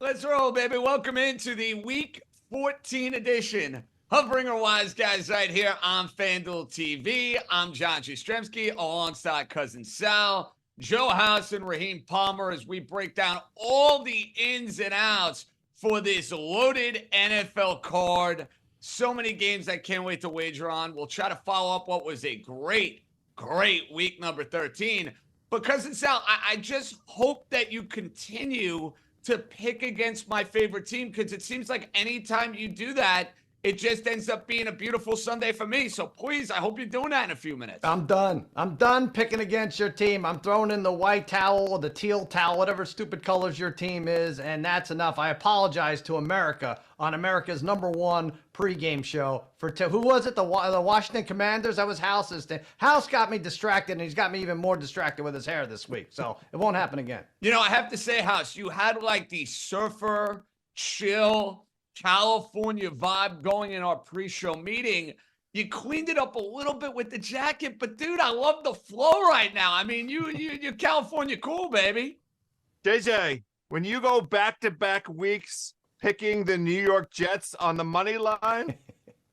Let's roll, baby. Welcome into the Week 14 edition of Ringer Wise Guys right here on FanDuel TV. I'm John Jastremski alongside Cousin Sal, Joe House, and Raheem Palmer as we break down all the ins and outs for this loaded NFL card. So many games I can't wait to wager on. We'll try to follow up what was a great week number 13. But Cousin Sal, I just hope that you continue to pick against my favorite team, because it seems like anytime you do that, it just ends up being a beautiful Sunday for me. So please, I hope you're doing that in a few minutes. I'm done. I'm done picking against your team. I'm throwing in the white towel or the teal towel, whatever stupid colors your team is, and that's enough. I apologize to America on America's #1 pregame show for who was it? The Washington Commanders. That was House's thing. House got me distracted, and he's got me even more distracted with his hair this week. So it won't happen again. You know, I have to say, House, you had like the surfer, chill, California vibe going in our pre-show meeting. You cleaned it up a little bit with the jacket, but dude, I love the flow right now. I mean, you're California cool, baby. JJ, when you go back-to-back weeks picking the New York Jets on the money line,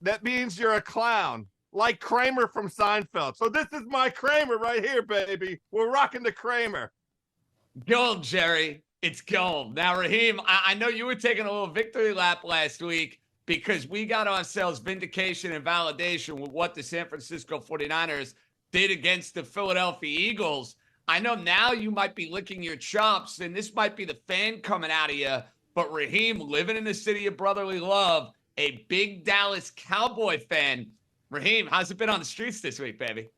that means you're a clown, like Kramer from Seinfeld. So this is my Kramer right here, baby. We're rocking the Kramer. Gold, Jerry. It's gold. Now, Raheem, I know you were taking a little victory lap last week because we got ourselves vindication and validation with what the San Francisco 49ers did against the Philadelphia Eagles. I know now you might be licking your chops, and this might be the fan coming out of you, but Raheem, living in the city of brotherly love, a big Dallas Cowboy fan. Raheem, how's it been on the streets this week, baby?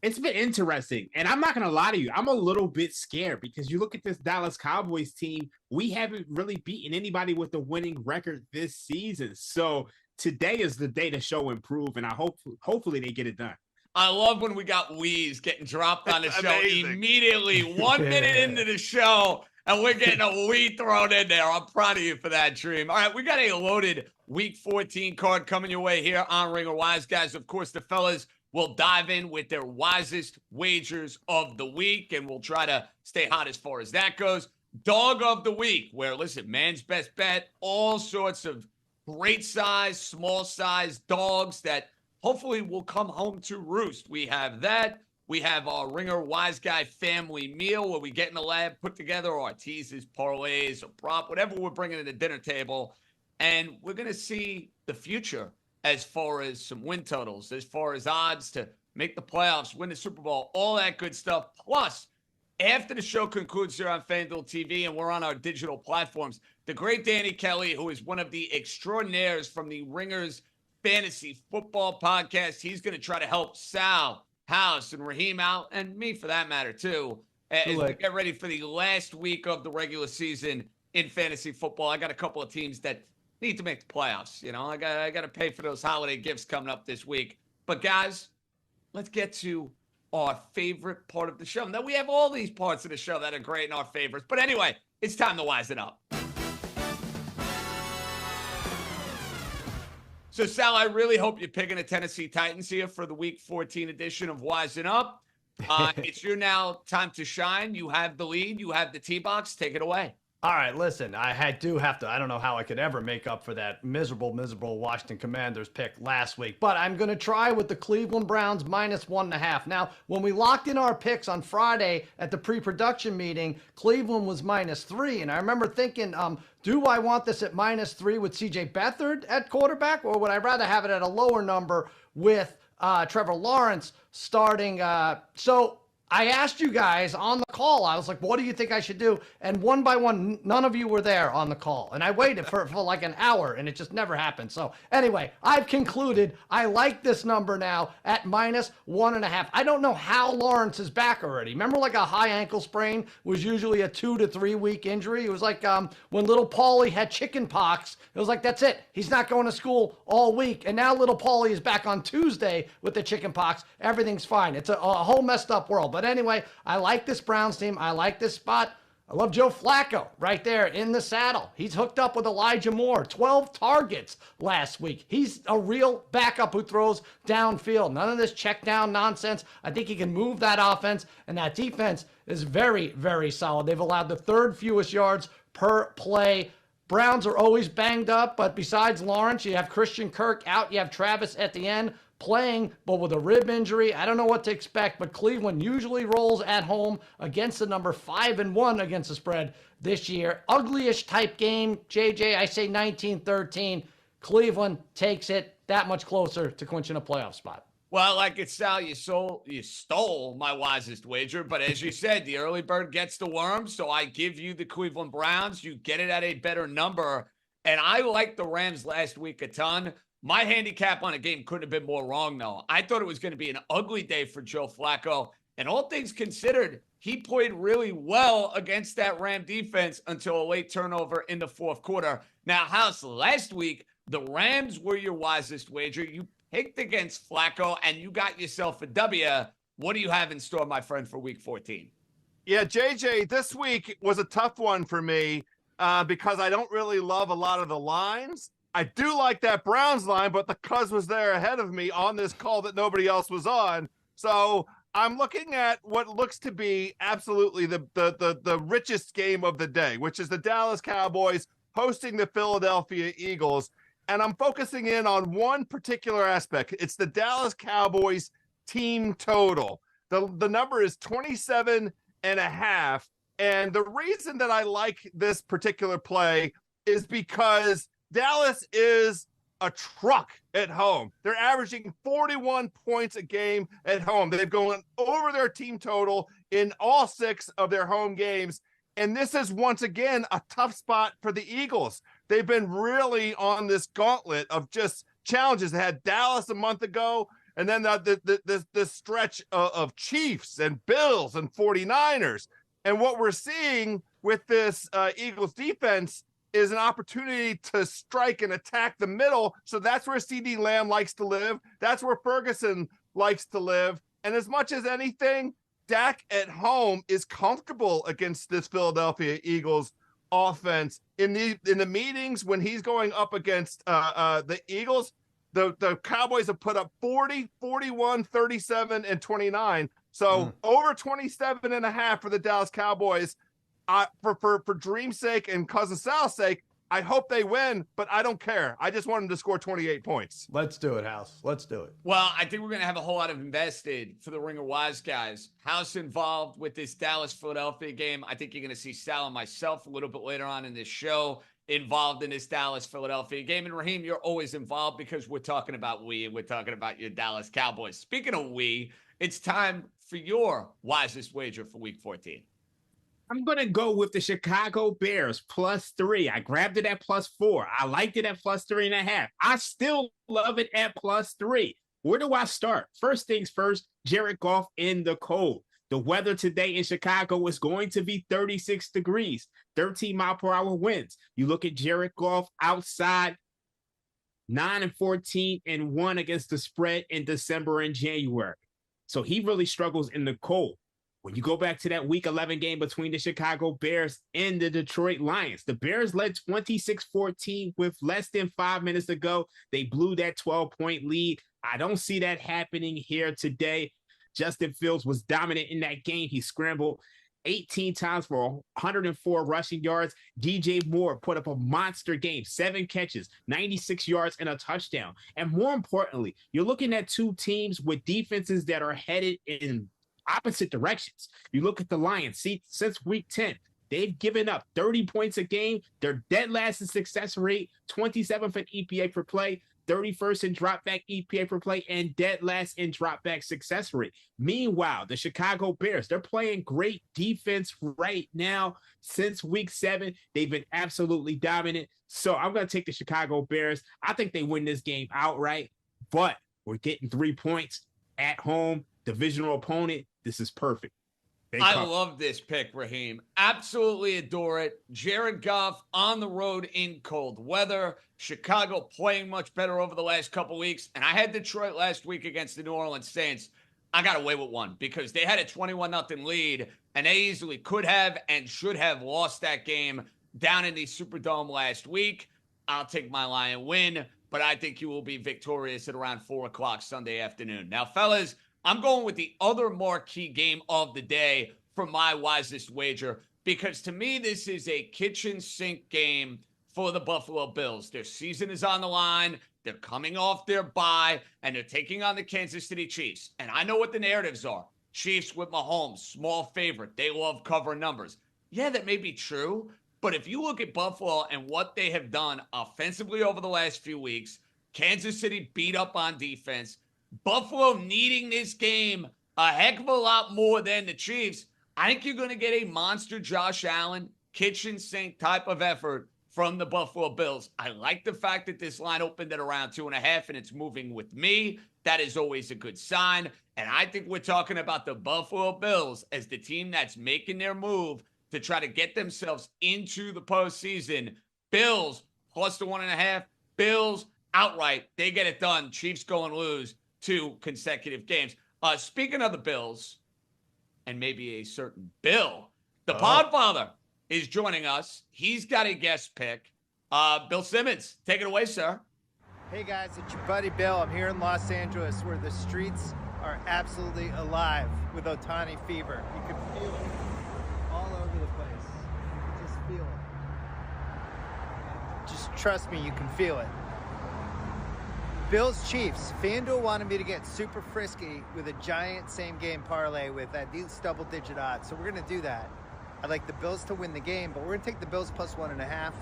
It's been interesting, and I'm not going to lie to you. I'm a little bit scared because you look at this Dallas Cowboys team, we haven't really beaten anybody with a winning record this season. So today is the day to show and prove, and hopefully they get it done. I love when we got Wheeze getting dropped on the show immediately 1 minute into the show, and we're getting a Wee thrown in there. I'm proud of you for that dream. All right, we got a loaded Week 14 card coming your way here on Ringer Wise Guys. Of course, the fellas will dive in with their wisest wagers of the week, and we'll try to stay hot as far as that goes. Dog of the week, where, listen, man's best bet, all sorts of great size, small size dogs that hopefully will come home to roost. We have that. We have our Ringer Wise Guy family meal where we get in the lab, put together our teases, parlays, a prop, whatever we're bringing to the dinner table, and we're going to see the future as far as some win totals, as far as odds to make the playoffs, win the Super Bowl, all that good stuff. Plus, after the show concludes here on FanDuel TV and we're on our digital platforms, the great Danny Kelly, who is one of the extraordinaires from the Ringers Fantasy Football Podcast, he's going to try to help Sal, House, and Raheem out, and me for that matter too, as we get ready for the last week of the regular season in fantasy football. I got a couple of teams that need to make the playoffs. You know, I got to pay for those holiday gifts coming up this week. But guys, let's get to our favorite part of the show. Now, we have all these parts of the show that are great and our favorites. But anyway, it's time to wise it up. So, Sal, I really hope you're picking the Tennessee Titans here for the Week 14 edition of Wising Up. It's your now time to shine. You have the lead. You have the T-box. Take it away. All right, listen, I do have to, I don't know how I could ever make up for that miserable Washington Commanders pick last week, but I'm going to try with the Cleveland Browns -1.5. Now, when we locked in our picks on Friday at the pre-production meeting, Cleveland was -3, and I remember thinking, do I want this at -3 with C.J. Beathard at quarterback, or would I rather have it at a lower number with Trevor Lawrence starting? So I asked you guys on the call, I was like, what do you think I should do? And one by one, none of you were there on the call. And I waited for like an hour, and it just never happened. So anyway, I've concluded I like this number now at -1.5. I don't know how Lawrence is back already. Remember, like a high ankle sprain was usually a 2 to 3 week injury? It was like when little Paulie had chicken pox. It was like, that's it. He's not going to school all week. And now little Paulie is back on Tuesday with the chicken pox. Everything's fine. It's a whole messed up world. But anyway, I like this Browns team. I like this spot. I love Joe Flacco right there in the saddle. He's hooked up with Elijah Moore. 12 targets last week. He's a real backup who throws downfield. None of this check down nonsense. I think he can move that offense, and that defense is very, very solid. They've allowed the third fewest yards per play. Browns are always banged up, but besides Lawrence, you have Christian Kirk out. You have Travis Etienne playing, but with a rib injury. I don't know what to expect, but Cleveland usually rolls at home against the number 5-1 against the spread this year. Uglyish type game. JJ, I say 19-13. Cleveland takes it that much closer to clinching a playoff spot. Well, like it's Sal, you stole my wisest wager, but as you said, the early bird gets the worm, so I give you the Cleveland Browns. You get it at a better number, and I like the Rams last week a ton. My handicap on a game couldn't have been more wrong, though. I thought it was going to be an ugly day for Joe Flacco, and all things considered, he played really well against that Ram defense until a late turnover in the fourth quarter. Now, House, last week, the Rams were your wisest wager. You picked against Flacco, and you got yourself a W. What do you have in store, my friend, for Week 14? Yeah, JJ, this week was a tough one for me because I don't really love a lot of the lines. I do like that Browns line, but the Cuz was there ahead of me on this call that nobody else was on. So I'm looking at what looks to be absolutely the richest game of the day, which is the Dallas Cowboys hosting the Philadelphia Eagles. And I'm focusing in on one particular aspect. It's the Dallas Cowboys team total. The number is 27.5. And the reason that I like this particular play is because Dallas is a truck at home. They're averaging 41 points a game at home. They've gone over their team total in all 6 of their home games. And this is once again a tough spot for the Eagles. They've been really on this gauntlet of just challenges. They had Dallas a month ago, and then the stretch of Chiefs and Bills and 49ers. And what we're seeing with this Eagles defense is an opportunity to strike and attack the middle. So that's where CeeDee Lamb likes to live. That's where Ferguson likes to live. And as much as anything, Dak at home is comfortable against this Philadelphia Eagles offense. In the meetings when he's going up against the Eagles, the Cowboys have put up 40, 41, 37, and 29. So over 27.5 for the Dallas Cowboys. For Dream's sake and Cousin Sal's sake, I hope they win, but I don't care. I just want them to score 28 points. Let's do it, House. Let's do it. Well, I think we're going to have a whole lot of invested for the Ringer Wise guys. House involved with this Dallas-Philadelphia game. I think you're going to see Sal and myself a little bit later on in this show involved in this Dallas-Philadelphia game. And Raheem, you're always involved because we're talking about and we're talking about your Dallas Cowboys. Speaking of it's time for your wisest wager for Week 14. I'm going to go with the Chicago Bears +3. I grabbed it at +4. I liked it at +3.5. I still love it at +3. Where do I start? First things first, Jared Goff in the cold. The weather today in Chicago is going to be 36 degrees, 13-mile-per-hour winds. You look at Jared Goff outside, 9-14-1 against the spread in December and January. So he really struggles in the cold. When you go back to that Week 11 game between the Chicago Bears and the Detroit Lions, the Bears led 26-14 with less than 5 minutes to go. They blew that 12-point lead. I don't see that happening here today. Justin Fields was dominant in that game. He scrambled 18 times for 104 rushing yards. DJ Moore put up a monster game, 7 catches, 96 yards, and a touchdown. And more importantly, you're looking at two teams with defenses that are headed in opposite directions. You look at the Lions. See, since Week 10, they've given up 30 points a game. They're dead last in success rate, 27th in EPA per play, 31st in dropback EPA per play, and dead last in dropback success rate. Meanwhile, the Chicago Bears, they're playing great defense right now. Since Week 7, they've been absolutely dominant. So I'm going to take the Chicago Bears. I think they win this game outright, but we're getting 3 points at home, divisional opponent. This is perfect. I love this pick, Raheem. Absolutely adore it. Jared Goff on the road in cold weather. Chicago playing much better over the last couple weeks. And I had Detroit last week against the New Orleans Saints. I got away with one because they had a 21-0 lead, and they easily could have and should have lost that game down in the Superdome last week. I'll take my Lion win, but I think you will be victorious at around 4 o'clock Sunday afternoon. Now, fellas, I'm going with the other marquee game of the day for my wisest wager. because to me, this is a kitchen sink game for the Buffalo Bills. Their season is on the line. They're coming off their bye, and they're taking on the Kansas City Chiefs. And I know what the narratives are. Chiefs with Mahomes, small favorite. They love covering numbers. Yeah, that may be true. But if you look at Buffalo and what they have done offensively over the last few weeks, Kansas City beat up on defense. Buffalo needing this game a heck of a lot more than the Chiefs. I think you're going to get a monster Josh Allen, kitchen sink type of effort from the Buffalo Bills. I like the fact that this line opened at around 2.5 and it's moving with me. That is always a good sign. And I think we're talking about the Buffalo Bills as the team that's making their move to try to get themselves into the postseason. Bills plus the 1.5. Bills outright. They get it done. Chiefs go and lose 2 consecutive games. Speaking of the Bills, and maybe a certain Bill, the Podfather is joining us. He's got a guest pick. Bill Simmons, take it away, sir. Hey guys, it's your buddy Bill. I'm here in Los Angeles where the streets are absolutely alive with Ohtani fever. You can feel it all over the place. You can just feel it. Just trust me, you can feel it. Bills Chiefs. FanDuel wanted me to get super frisky with a giant same game parlay with at least double-digit odds. So we're going to do that. I'd like the Bills to win the game, but we're going to take the Bills plus 1.5.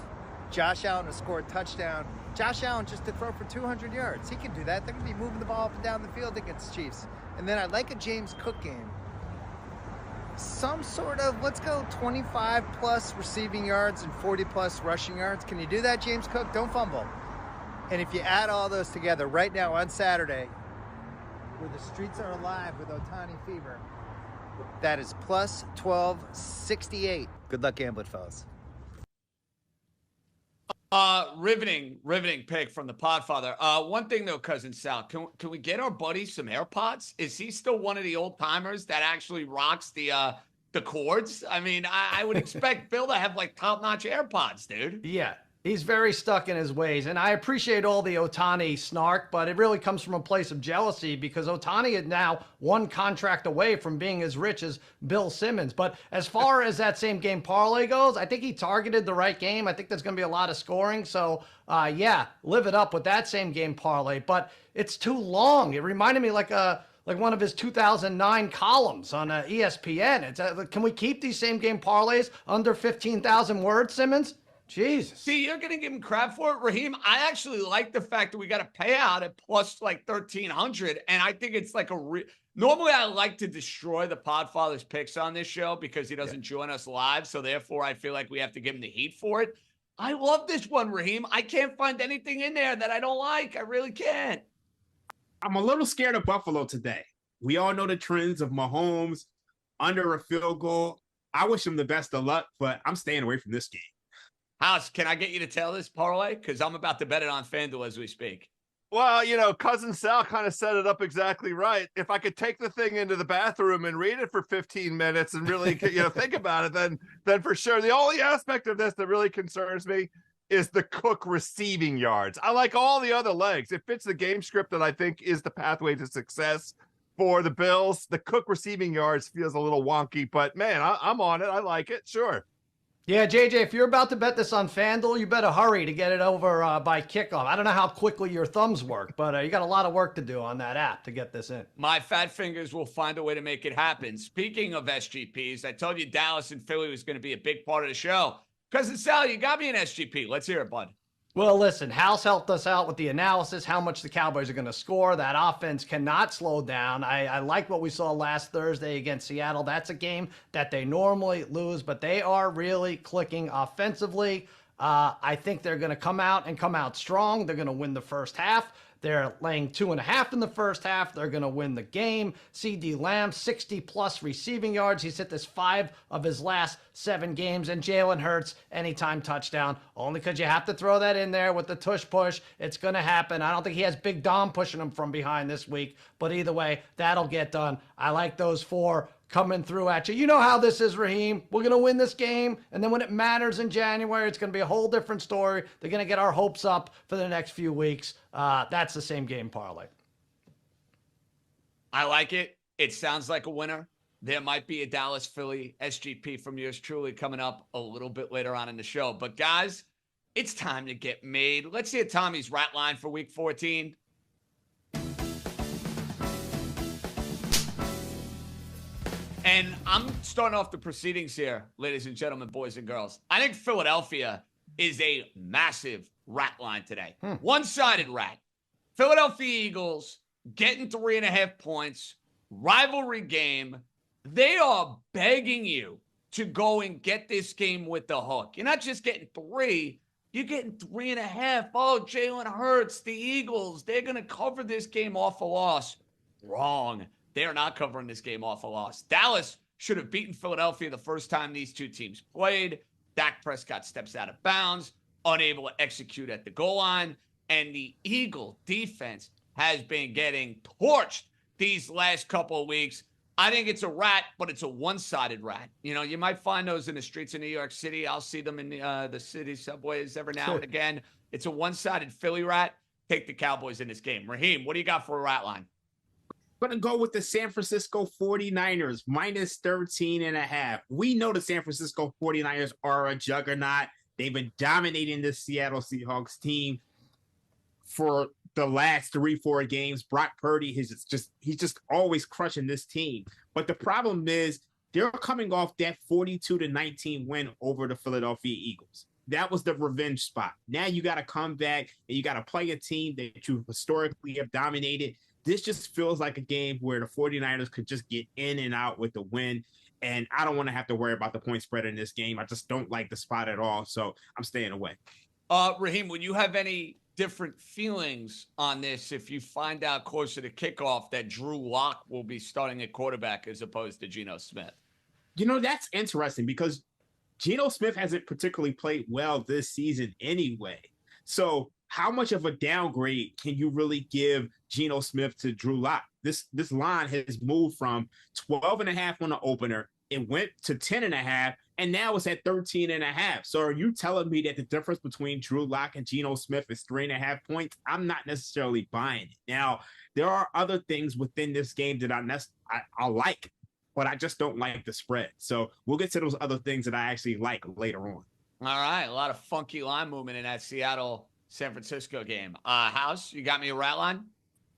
Josh Allen to score a touchdown. Josh Allen just to throw for 200 yards. He can do that. They're going to be moving the ball up and down the field against the Chiefs. And then I'd like a James Cook game. Some sort of, let's go 25 plus receiving yards and 40 plus rushing yards. Can you do that, James Cook? Don't fumble. And if you add all those together right now on Saturday, where the streets are alive with Ohtani fever, that is plus 1268. Good luck gambling, fellas. Riveting pick from the Podfather. One thing though, cousin Sal, can we get our buddy some AirPods? Is he still one of the old timers that actually rocks the cords? I mean, I would expect Bill to have like top-notch AirPods, dude. Yeah. He's very stuck in his ways, and I appreciate all the Ohtani snark, but it really comes from a place of jealousy because Ohtani is now one contract away from being as rich as Bill Simmons. But as far as that same game parlay goes, I think he targeted the right game. I think there's going to be a lot of scoring. So, yeah, live it up with that same game parlay. But it's too long. It reminded me like one of his 2009 columns on ESPN. Can we keep these same game parlays under 15,000 words, Simmons? Jesus. See, you're going to give him crap for it, Raheem. I actually like the fact that we got a payout at plus like 1,300. And I think it's like normally I like to destroy the Podfather's picks on this show because he doesn't join us live. So therefore, I feel like we have to give him the heat for it. I love this one, Raheem. I can't find anything in there that I don't like. I really can't. I'm a little scared of Buffalo today. We all know the trends of Mahomes under a field goal. I wish him the best of luck, but I'm staying away from this game. House, can I get you to tell this parlay? Because I'm about to bet it on FanDuel as we speak. Well, you know, cousin Sal kind of set it up exactly right. If I could take the thing into the bathroom and read it for 15 minutes and really, think about it, then for sure. The only aspect of this that really concerns me is the Cook receiving yards. I like all the other legs. It fits the game script that I think is the pathway to success for the Bills. The Cook receiving yards feels a little wonky, but man, I'm on it. I like it. Sure. Yeah, JJ, if you're about to bet this on FanDuel, you better hurry to get it over by kickoff. I don't know how quickly your thumbs work, but you got a lot of work to do on that app to get this in. My fat fingers will find a way to make it happen. Speaking of SGPs, I told you Dallas and Philly was going to be a big part of the show. Cousin Sal, you got me an SGP. Let's hear it, bud. Well, listen, House helped us out with the analysis, how much the Cowboys are going to score. That offense cannot slow down. I like what we saw last Thursday against Seattle. That's a game that they normally lose, but they are really clicking offensively. I think they're going to come out strong. They're going to win the first half. They're laying 2.5 in the first half. They're going to win the game. CD Lamb, 60-plus receiving yards. He's hit this 5 of his last 7 games. And Jalen Hurts, anytime touchdown. Only because you have to throw that in there with the tush-push. It's going to happen. I don't think he has Big Dom pushing him from behind this week. But either way, that'll get done. I like those 4 coming through at you. You know how this is, Raheem. We're going to win this game, and then when it matters in January, it's going to be a whole different story. They're going to get our hopes up for the next few weeks. That's the same game parlay. I like it. It sounds like a winner. there might be a Dallas-Philly SGP from yours truly coming up a little bit later on in the show. But, guys, it's time to get made. Let's hear Tommy's rat line for Week 14. And I'm starting off the proceedings here, ladies and gentlemen, boys and girls. I think Philadelphia is a massive rat line today. One-sided rat. Philadelphia Eagles getting 3.5 points. Rivalry game. They are begging you to go and get this game with the hook. You're not just getting 3. You're getting 3.5. Oh, Jalen Hurts, the Eagles, they're going to cover this game off a loss. Wrong. They are not covering this game off a loss. Dallas should have beaten Philadelphia the first time these two teams played. Dak Prescott steps out of bounds, unable to execute at the goal line. And the Eagle defense has been getting torched these last couple of weeks. I think it's a rat, but it's a one-sided rat. You know, you might find those in the streets of New York City. I'll see them in the city subways every now and again. It's a one-sided Philly rat. Take the Cowboys in this game. Raheem, what do you got for a rat line? I'm going to go with the San Francisco 49ers, minus 13.5. We know the San Francisco 49ers are a juggernaut. They've been dominating the Seattle Seahawks team for the last 3-4 games. Brock Purdy he's just always crushing this team. But the problem is they're coming off that 42-19 win over the Philadelphia Eagles. That was the revenge spot. Now you got to come back and you got to play a team that you historically have dominated. This just feels like a game where the 49ers could just get in and out with the win. And I don't want to have to worry about the point spread in this game. I just don't like the spot at all. So I'm staying away. Raheem, would you have any different feelings on this if you find out closer to kickoff that Drew Lock will be starting at quarterback as opposed to Geno Smith? You know, that's interesting because Geno Smith hasn't particularly played well this season anyway. So how much of a downgrade can you really give Geno Smith to Drew Lock? This line has moved from 12.5 on the opener. It went to 10.5, and now it's at 13.5. So are you telling me that the difference between Drew Lock and Geno Smith is 3.5 points? I'm not necessarily buying it. Now, there are other things within this game that I like, but I just don't like the spread. So we'll get to those other things that I actually like later on. All right, a lot of funky line movement in that Seattle-San Francisco game. House, you got me a rat line?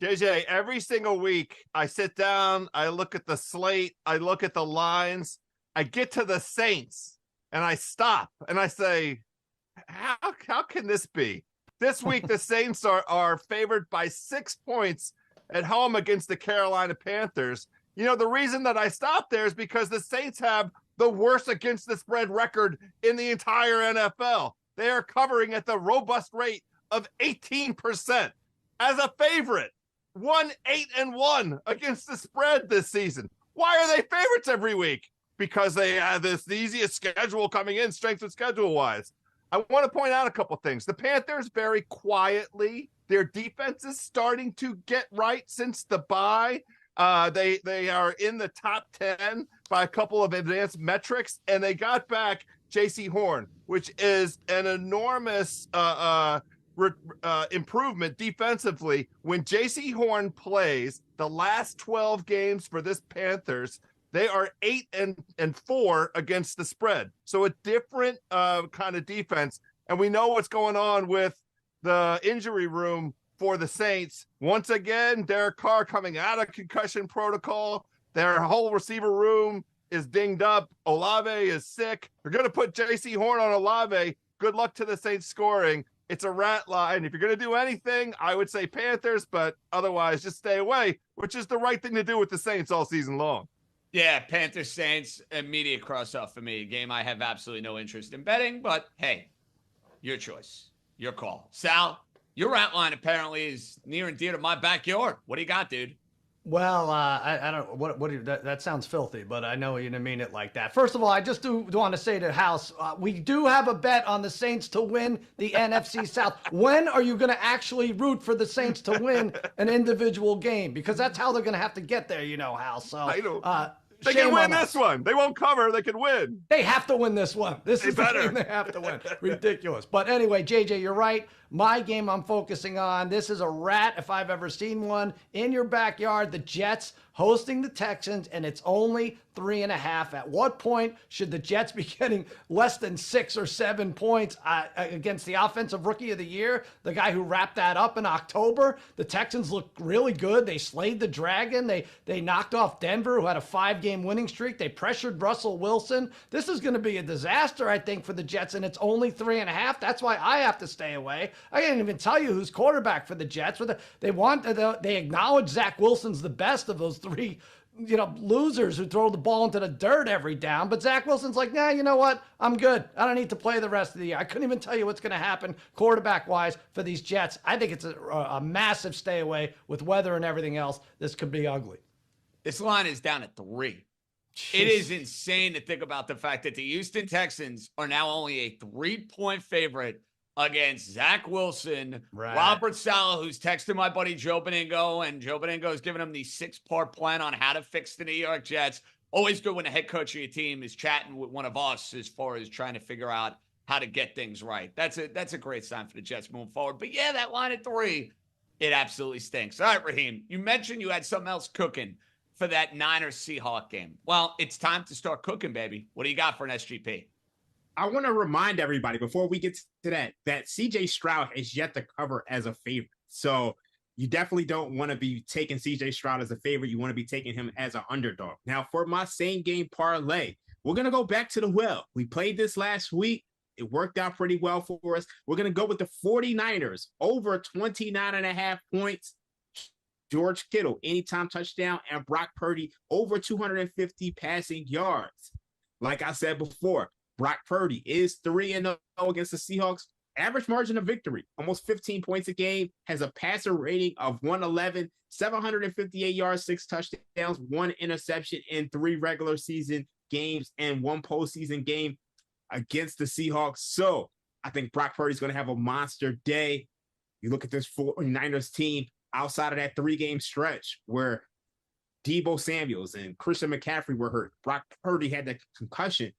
JJ, every single week I sit down, I look at the slate, I look at the lines, I get to the Saints, and I stop, and I say, how can this be? This week the Saints are favored by 6 points at home against the Carolina Panthers. You know, the reason that I stopped there is because the Saints have the worst against the spread record in the entire NFL. They are covering at the robust rate of 18% as a favorite. 1-8-1 against the spread this season. Why are they favorites every week? Because they have the easiest schedule coming in, strength of schedule wise. I want to point out a couple things. The Panthers very quietly, their defense is starting to get right since the bye. They are in the top 10 by a couple of advanced metrics, and they got back J.C. Horn, which is an enormous improvement defensively. When J.C. Horn plays the last 12 games for this Panthers, they are 8-4 against the spread. So a different kind of defense. And we know what's going on with the injury room for the Saints. Once again, Derek Carr coming out of concussion protocol. Their whole receiver room is dinged up. Olave is sick. They're going to put J.C. Horn on Olave. Good luck to the Saints scoring. It's a rat line. If you're going to do anything, I would say Panthers, but otherwise just stay away, which is the right thing to do with the Saints all season long. Yeah, Panthers, Saints, immediate cross-off for me. A game I have absolutely no interest in betting, but hey, your choice, your call. Sal, your rat line apparently is near and dear to my backyard. What do you got, dude? Well, I don't that sounds filthy, but I know you didn't mean it like that. First of all, I just do want to say to House, we do have a bet on the Saints to win the NFC South. When are you going to actually root for the Saints to win an individual game? Because that's how they're going to have to get there, you know, House. So, I know. They can win this one. They won't cover. They can win. They have to win this one. This is the game they have to win. Ridiculous. But anyway, JJ, you're right. My game I'm focusing on, this is a rat if I've ever seen one. In your backyard, the Jets hosting the Texans, and it's only 3.5. At what point should the Jets be getting less than 6 or 7 points against the offensive rookie of the year, the guy who wrapped that up in October? The Texans look really good. They slayed the Dragon. They knocked off Denver, who had a 5-game winning streak. They pressured Russell Wilson. This is going to be a disaster, I think, for the Jets, and it's only 3.5. That's why I have to stay away. I can't even tell you who's quarterback for the Jets. They acknowledge Zach Wilson's the best of those 3 losers who throw the ball into the dirt every down. But Zach Wilson's like, nah, you know what? I'm good. I don't need to play the rest of the year. I couldn't even tell you what's going to happen quarterback-wise for these Jets. I think it's a massive stay away with weather and everything else. This could be ugly. This line is down at 3. Jeez. It is insane to think about the fact that the Houston Texans are now only a 3-point favorite against Zach Wilson, right. Robert Saleh, who's texting my buddy Joe Beningo, and Joe Beningo is giving him the 6-part plan on how to fix the New York Jets. Always good when the head coach of your team is chatting with one of us as far as trying to figure out how to get things right. That's a great sign for the Jets moving forward. But yeah, that line at 3, it absolutely stinks. All right, Raheem, you mentioned you had something else cooking for that Niners-Seahawks game. Well, it's time to start cooking, baby. What do you got for an SGP? I want to remind everybody before we get to that CJ Stroud is yet to cover as a favorite. So you definitely don't want to be taking CJ Stroud as a favorite. You want to be taking him as an underdog. Now, for my same game parlay, we're going to go back to the well. We played this last week. It worked out pretty well for us. We're going to go with the 49ers over 29.5 points. George Kittle, anytime touchdown, and Brock Purdy over 250 passing yards. Like I said before, Brock Purdy is 3-0 against the Seahawks. Average margin of victory, almost 15 points a game, has a passer rating of 111, 758 yards, 6 touchdowns, 1 interception in 3 regular season games and 1 postseason game against the Seahawks. So I think Brock Purdy's going to have a monster day. You look at this 49ers team outside of that 3-game stretch where Deebo Samuels and Christian McCaffrey were hurt. Brock Purdy had that concussion.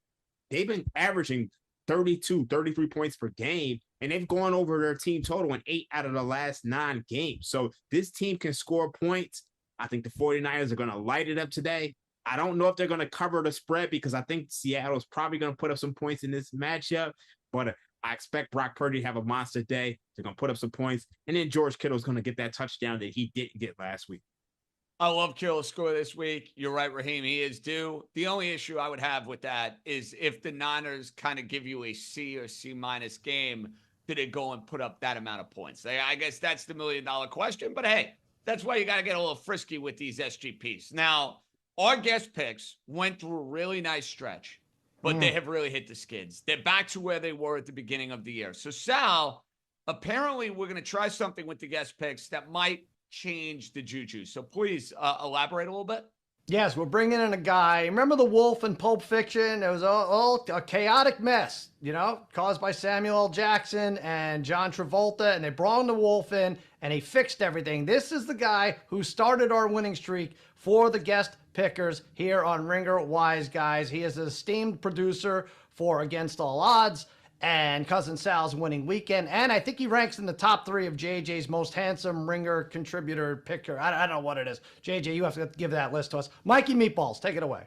They've been averaging 32, 33 points per game, and they've gone over their team total in 8 out of the last 9 games. So this team can score points. I think the 49ers are going to light it up today. I don't know if they're going to cover the spread because I think Seattle's probably going to put up some points in this matchup, but I expect Brock Purdy to have a monster day. They're going to put up some points, and then George Kittle's going to get that touchdown that he didn't get last week. I love Kittle's score this week. You're right, Raheem. He is due. The only issue I would have with that is if the Niners kind of give you a C or C- game, did it go and put up that amount of points? I guess that's the $1 million question. But hey, that's why you got to get a little frisky with these SGPs. Now, our guest picks went through a really nice stretch, but they have really hit the skids. They're back to where they were at the beginning of the year. So, Sal, apparently we're going to try something with the guest picks that might change the juju. So please elaborate a little bit. Yes, we're bringing in a guy. Remember the wolf in Pulp Fiction? It was all a chaotic mess, caused by Samuel L. Jackson and John Travolta, and they brought the wolf in, and he fixed everything. This is the guy who started our winning streak for the guest pickers here on Ringer Wise Guys. He is an esteemed producer for Against All Odds and Cousin Sal's winning weekend. And I think he ranks in the top 3 of JJ's most handsome Ringer contributor picker. I don't know what it is. JJ, you have to give that list to us. Mikey Meatballs, take it away.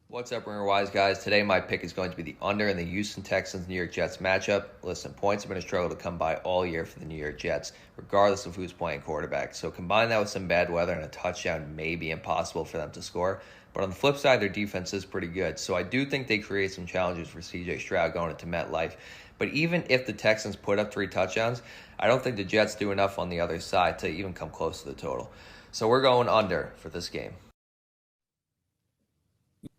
What's up, Ringer Wise Guys? Today my pick is going to be the under in the Houston Texans-New York Jets matchup. Listen, points have been a struggle to come by all year for the New York Jets, regardless of who's playing quarterback. So combine that with some bad weather and a touchdown may be impossible for them to score. But on the flip side, their defense is pretty good. So I do think they create some challenges for CJ Stroud going into MetLife. But even if the Texans put up 3 touchdowns, I don't think the Jets do enough on the other side to even come close to the total. So we're going under for this game.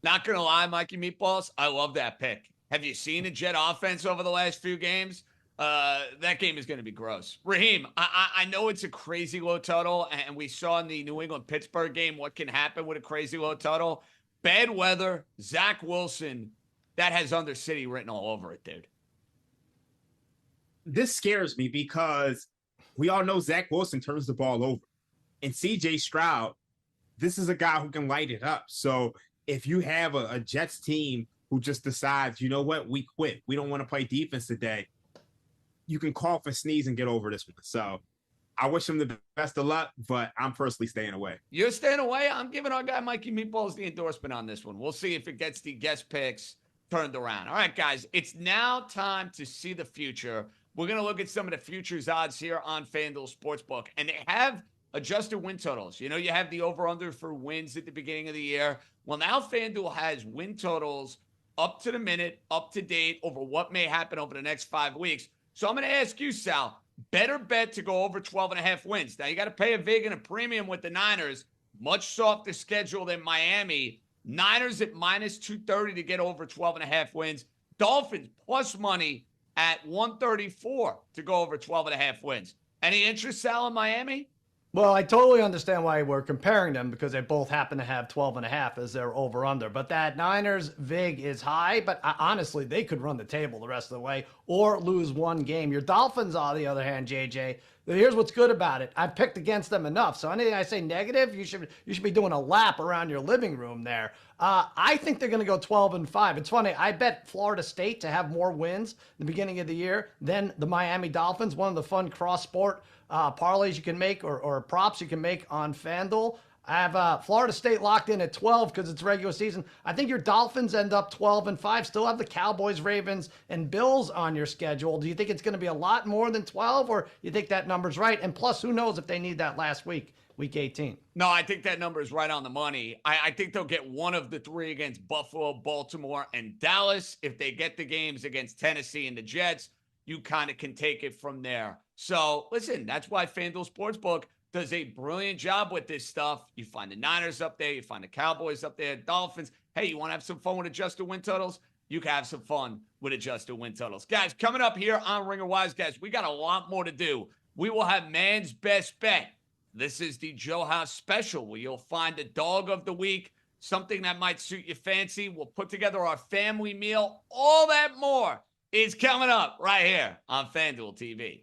Not going to lie, Mikey Meatballs, I love that pick. Have you seen the Jet offense over the last few games? That game is going to be gross. Raheem, I know it's a crazy low total, and we saw in the New England-Pittsburgh game what can happen with a crazy low total. Bad weather, Zach Wilson, that has Under City written all over it, dude. This scares me because we all know Zach Wilson turns the ball over. And CJ Stroud, this is a guy who can light it up. So if you have a Jets team who just decides, you know what, we quit. We don't want to play defense today. You can cough and sneeze and get over this one. So I wish him the best of luck, but I'm personally staying away. You're staying away? I'm giving our guy Mikey Meatballs the endorsement on this one. We'll see if it gets the guest picks turned around. All right, guys, it's now time to see the future. We're going to look at some of the futures odds here on FanDuel Sportsbook, and they have adjusted win totals. You know, you have the over-under for wins at the beginning of the year. Well, now FanDuel has win totals up to the minute, up to date over what may happen over the next 5 weeks. So I'm going to ask you, Sal, better bet to go over 12.5 wins. Now, you got to pay a vig and a premium with the Niners. Much softer schedule than Miami. Niners at minus 230 to get over 12.5 wins. Dolphins plus money at 134 to go over 12.5 wins. Any interest, Sal, in Miami? Well, I totally understand why we're comparing them because they both happen to have 12.5 as their over-under. But that Niners VIG is high, but honestly, they could run the table the rest of the way or lose one game. Your Dolphins, on the other hand, JJ, here's what's good about it. I've picked against them enough. So anything I say negative, you should be doing a lap around your living room there. I think they're going to go 12-5. It's funny. I bet Florida State to have more wins in the beginning of the year than the Miami Dolphins. One of the fun cross-sport parlays you can make or props you can make on FanDuel. I have Florida State locked in at 12 because it's regular season. I think your Dolphins end up 12-5. Still have the Cowboys, Ravens, and Bills on your schedule. Do you think it's going to be a lot more than 12, or you think that number's right? And plus, who knows if they need that last week, week 18? No, I think that number is right on the money. I think they'll get one of the three against Buffalo, Baltimore, and Dallas. If they get the games against Tennessee and the Jets, you kind of can take it from there. So, listen, that's why FanDuel Sportsbook does a brilliant job with this stuff. You find the Niners up there. You find the Cowboys up there, Dolphins. Hey, you want to have some fun with adjusted win totals? You can have some fun with adjusted win totals. Guys, coming up here on Ringer Wise, guys, we got a lot more to do. We will have Man's Best Bet. This is the Joe House special where you'll find a dog of the week, something that might suit your fancy. We'll put together our family meal. All that more is coming up right here on FanDuel TV.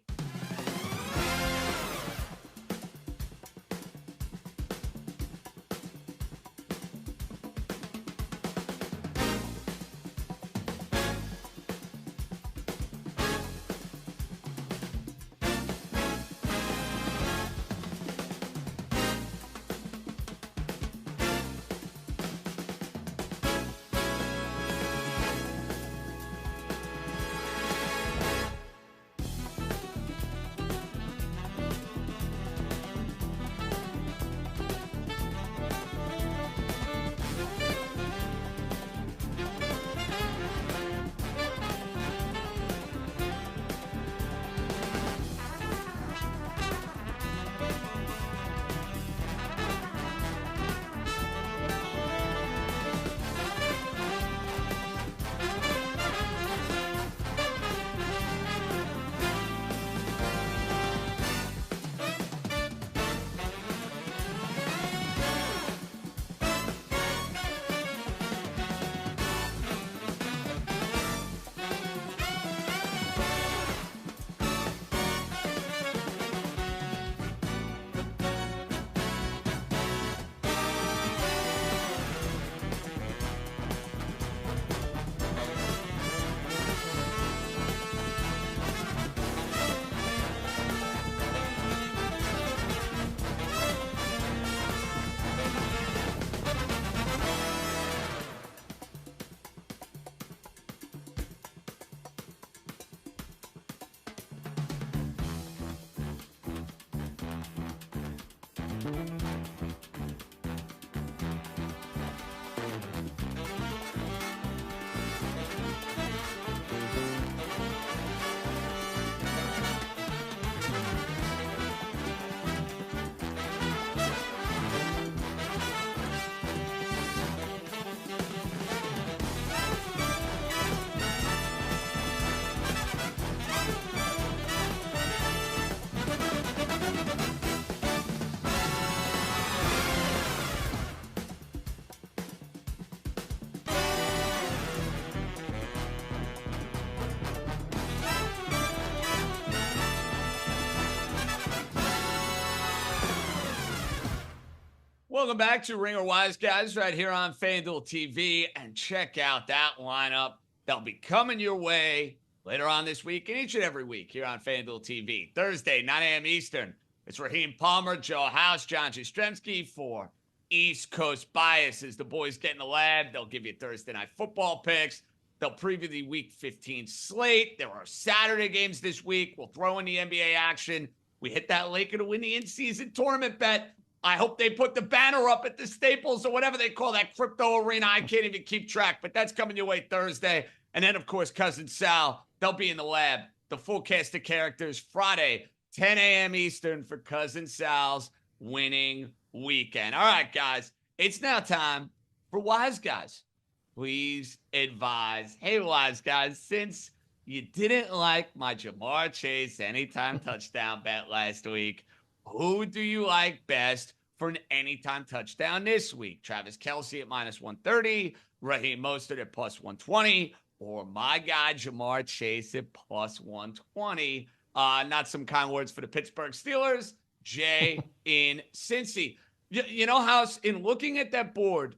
Welcome back to Ringer Wise Guys right here on FanDuel TV. And check out that lineup. They'll be coming your way later on this week and each and every week here on FanDuel TV. Thursday, 9 a.m. Eastern. It's Raheem Palmer, Joe House, John Jastremski for East Coast Biases. The boys get in the lab. They'll give you Thursday night football picks. They'll preview the Week 15 slate. There are Saturday games this week. We'll throw in the NBA action. We hit that Laker to win the in-season tournament bet. I hope they put the banner up at the Staples or whatever they call that crypto arena. I can't even keep track, but that's coming your way Thursday. And then, of course, Cousin Sal, they'll be in the lab. The full cast of characters Friday, 10 a.m. Eastern for Cousin Sal's winning weekend. All right, guys, it's now time for Wise Guys. Please advise. Hey, Wise Guys, since you didn't like my Jamar Chase anytime touchdown bet last week, who do you like best for an anytime touchdown this week? Travis Kelce at -130, Raheem Mostert at +120, or my guy Jamar Chase at +120. Not some kind words for the Pittsburgh Steelers. Jay in Cincy. You know, House, in looking at that board,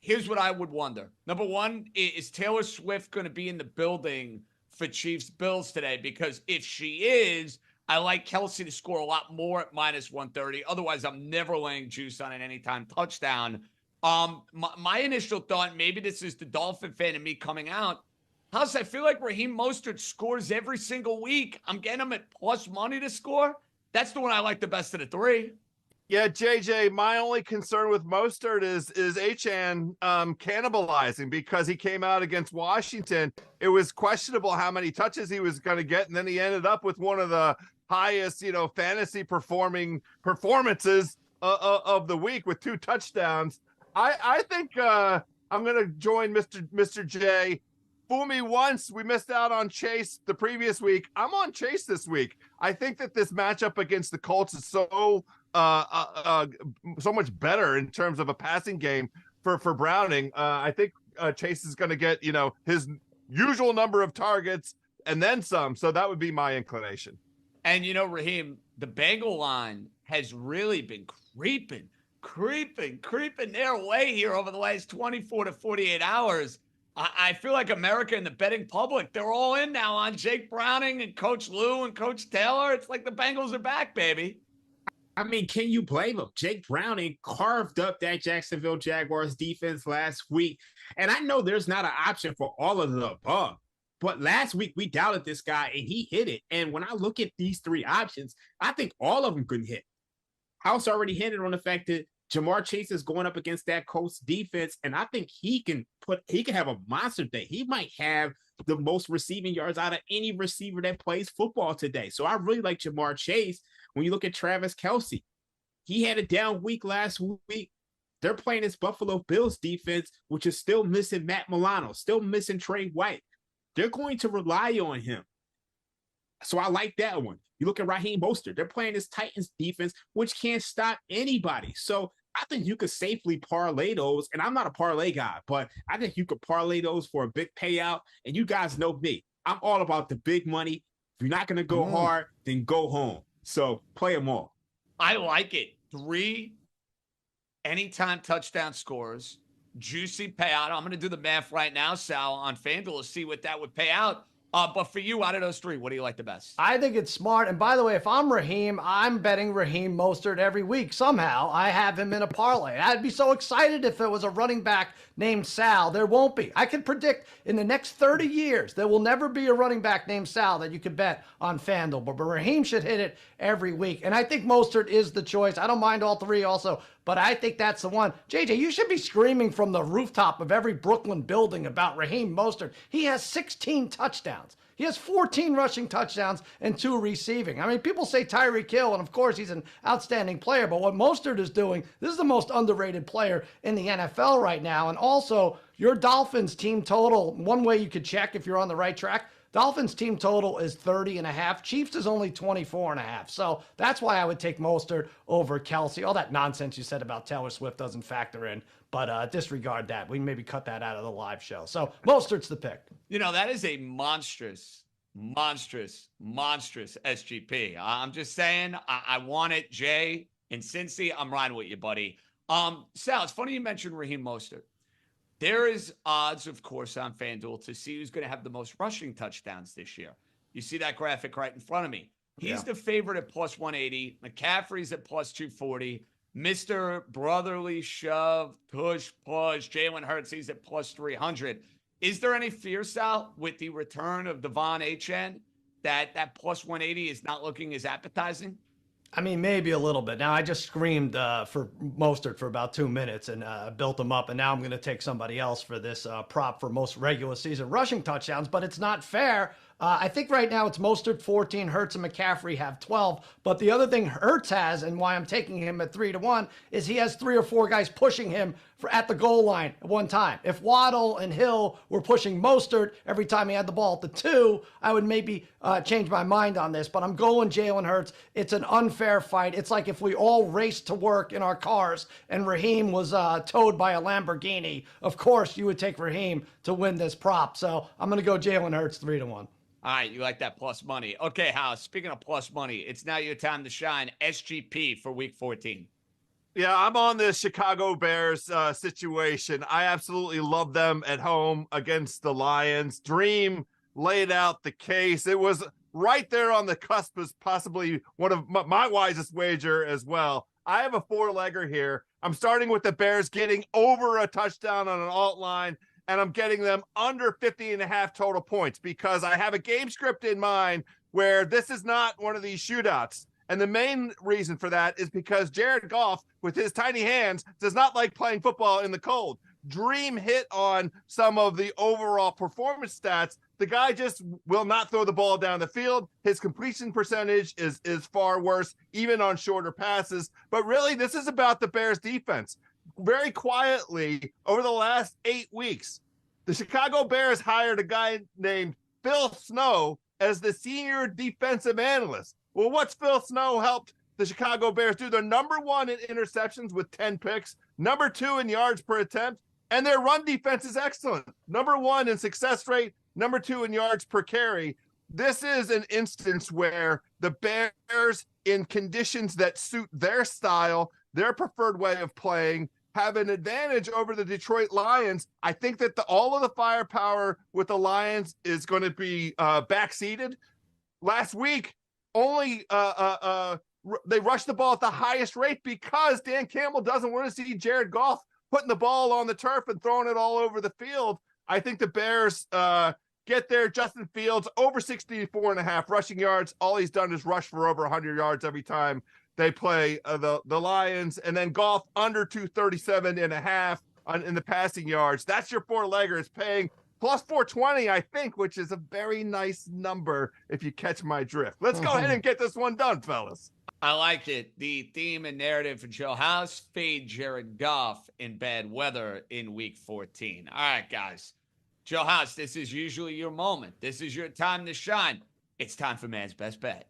here's what I would wonder. Number one, is Taylor Swift going to be in the building for Chiefs Bills today? Because if she is, I like Kelce to score a lot more at -130. Otherwise, I'm never laying juice on an anytime touchdown. My initial thought, maybe this is the Dolphin fan in me coming out. House, I feel like Raheem Mostert scores every single week. I'm getting him at plus money to score. That's the one I like the best of the three. Yeah, JJ, my only concern with Mostert is Achane cannibalizing, because he came out against Washington. It was questionable how many touches he was going to get, and then he ended up with one of the highest, fantasy performances of the week with 2 touchdowns. I think I'm going to join Mr. J. Fool me once, we missed out on Chase the previous week. I'm on Chase this week. I think that this matchup against the Colts is so much better in terms of a passing game for Browning. I think Chase is going to get, his usual number of targets and then some. So that would be my inclination. And, Raheem, the Bengal line has really been creeping their way here over the last 24 to 48 hours. I feel like America and the betting public, they're all in now on Jake Browning and Coach Lou and Coach Taylor. It's like the Bengals are back, baby. I mean, can you blame him? Jake Browning carved up that Jacksonville Jaguars defense last week. And I know there's not an option for all of the above, but last week we doubted this guy and he hit it. And when I look at these 3 options, I think all of them could hit. House already hinted on the fact that Jamar Chase is going up against that Colts defense, and I think he can have a monster day. He might have the most receiving yards out of any receiver that plays football today. So I really like Jamar Chase. When you look at Travis Kelce, he had a down week last week. They're playing this Buffalo Bills defense, which is still missing Matt Milano, still missing Trey White. They're going to rely on him. So I like that one. You look at Raheem Mostert. They're playing this Titans defense, which can't stop anybody. So I think you could safely parlay those. And I'm not a parlay guy, but I think you could parlay those for a big payout. And you guys know me. I'm all about the big money. If you're not going to go hard, then go home. So play them all. I like it. 3 anytime touchdown scores, juicy payout. I'm going to do the math right now, Sal, on FanDuel to see what that would pay out. But for you, out of those 3, what do you like the best? I think it's smart. And by the way, if I'm Raheem, I'm betting Raheem Mostert every week. Somehow I have him in a parlay. I'd be so excited if it was a running back named Sal. There won't be. I can predict in the next 30 years, there will never be a running back named Sal that you could bet on FanDuel. But Raheem should hit it every week. And I think Mostert is the choice. I don't mind all 3 also, but I think that's the one. JJ, you should be screaming from the rooftop of every Brooklyn building about Raheem Mostert. He has 16 touchdowns. He has 14 rushing touchdowns and 2 receiving. I mean, people say Tyreek Hill, and of course he's an outstanding player, but what Mostert is doing, this is the most underrated player in the NFL right now. And also, your Dolphins team total, one way you could check if you're on the right track, Dolphins team total is 30.5. Chiefs is only 24.5. So that's why I would take Mostert over Kelce. All that nonsense you said about Taylor Swift doesn't factor in, but disregard that. We can maybe cut that out of the live show. So Mostert's the pick. That is a monstrous SGP. I'm just saying, I want it, Jay. And Cincy, I'm riding with you, buddy. Sal, it's funny you mentioned Raheem Mostert. There is odds, of course, on FanDuel to see who's going to have the most rushing touchdowns this year. You see that graphic right in front of me. He's the favorite at plus 180. McCaffrey's at plus 240. Mr. Brotherly Shove, Push, Jalen Hurts, he's at plus 300. Is there any fear, Sal, with the return of Devon Achane that plus 180 is not looking as appetizing? I mean, maybe a little bit. Now, I just screamed for Mostert for about 2 minutes and built him up, and now I'm going to take somebody else for this prop for most regular season rushing touchdowns, but it's not fair. I think right now it's Mostert 14, Hurts and McCaffrey have 12. But the other thing Hurts has, and why I'm taking him at 3-1, is he has 3 or 4 guys pushing him at the goal line at one time. If Waddle and Hill were pushing Mostert every time he had the ball at the 2, I would maybe change my mind on this. But I'm going Jalen Hurts. It's an unfair fight. It's like if we all raced to work in our cars and Raheem was towed by a Lamborghini. Of course, you would take Raheem to win this prop. So I'm going to go Jalen Hurts 3-1. All right, you like that plus money. Okay, House, speaking of plus money, it's now your time to shine. SGP for week 14. Yeah, I'm on this Chicago Bears situation. I absolutely love them at home against the Lions. Dream laid out the case. It was right there on the cusp as possibly one of my wisest wager as well. I have a 4-legger here. I'm starting with the Bears getting over a touchdown on an alt line, and I'm getting them under 50.5 total points because I have a game script in mind where this is not one of these shootouts. And the main reason for that is because Jared Goff, with his tiny hands, does not like playing football in the cold. Dream hit on some of the overall performance stats. The guy just will not throw the ball down the field. His completion percentage is far worse, even on shorter passes. But really, this is about the Bears defense. Very quietly, over the last 8 weeks, the Chicago Bears hired a guy named Phil Snow as the senior defensive analyst. Well, what's Phil Snow helped the Chicago Bears do? They're number 1 in interceptions with 10 picks, number 2 in yards per attempt, and their run defense is excellent. Number 1 in success rate, number 2 in yards per carry. This is an instance where the Bears, in conditions that suit their style, their preferred way of playing, have an advantage over the Detroit Lions. I think that all of the firepower with the Lions is going to be backseated. Last week, only they rushed the ball at the highest rate because Dan Campbell doesn't want to see Jared Goff putting the ball on the turf and throwing it all over the field. I think the Bears get there. Justin Fields over 64.5 rushing yards. All he's done is rush for over 100 yards every time they play the Lions. And then Goff under 237.5 in the passing yards. That's your 4-legger. It's paying plus 420, I think, which is a very nice number if you catch my drift. Let's go ahead and get this one done, fellas. I like it. The theme and narrative for Joe House, fade Jared Goff in bad weather in week 14. All right, guys. Joe House, this is usually your moment. This is your time to shine. It's time for Man's Best Bet.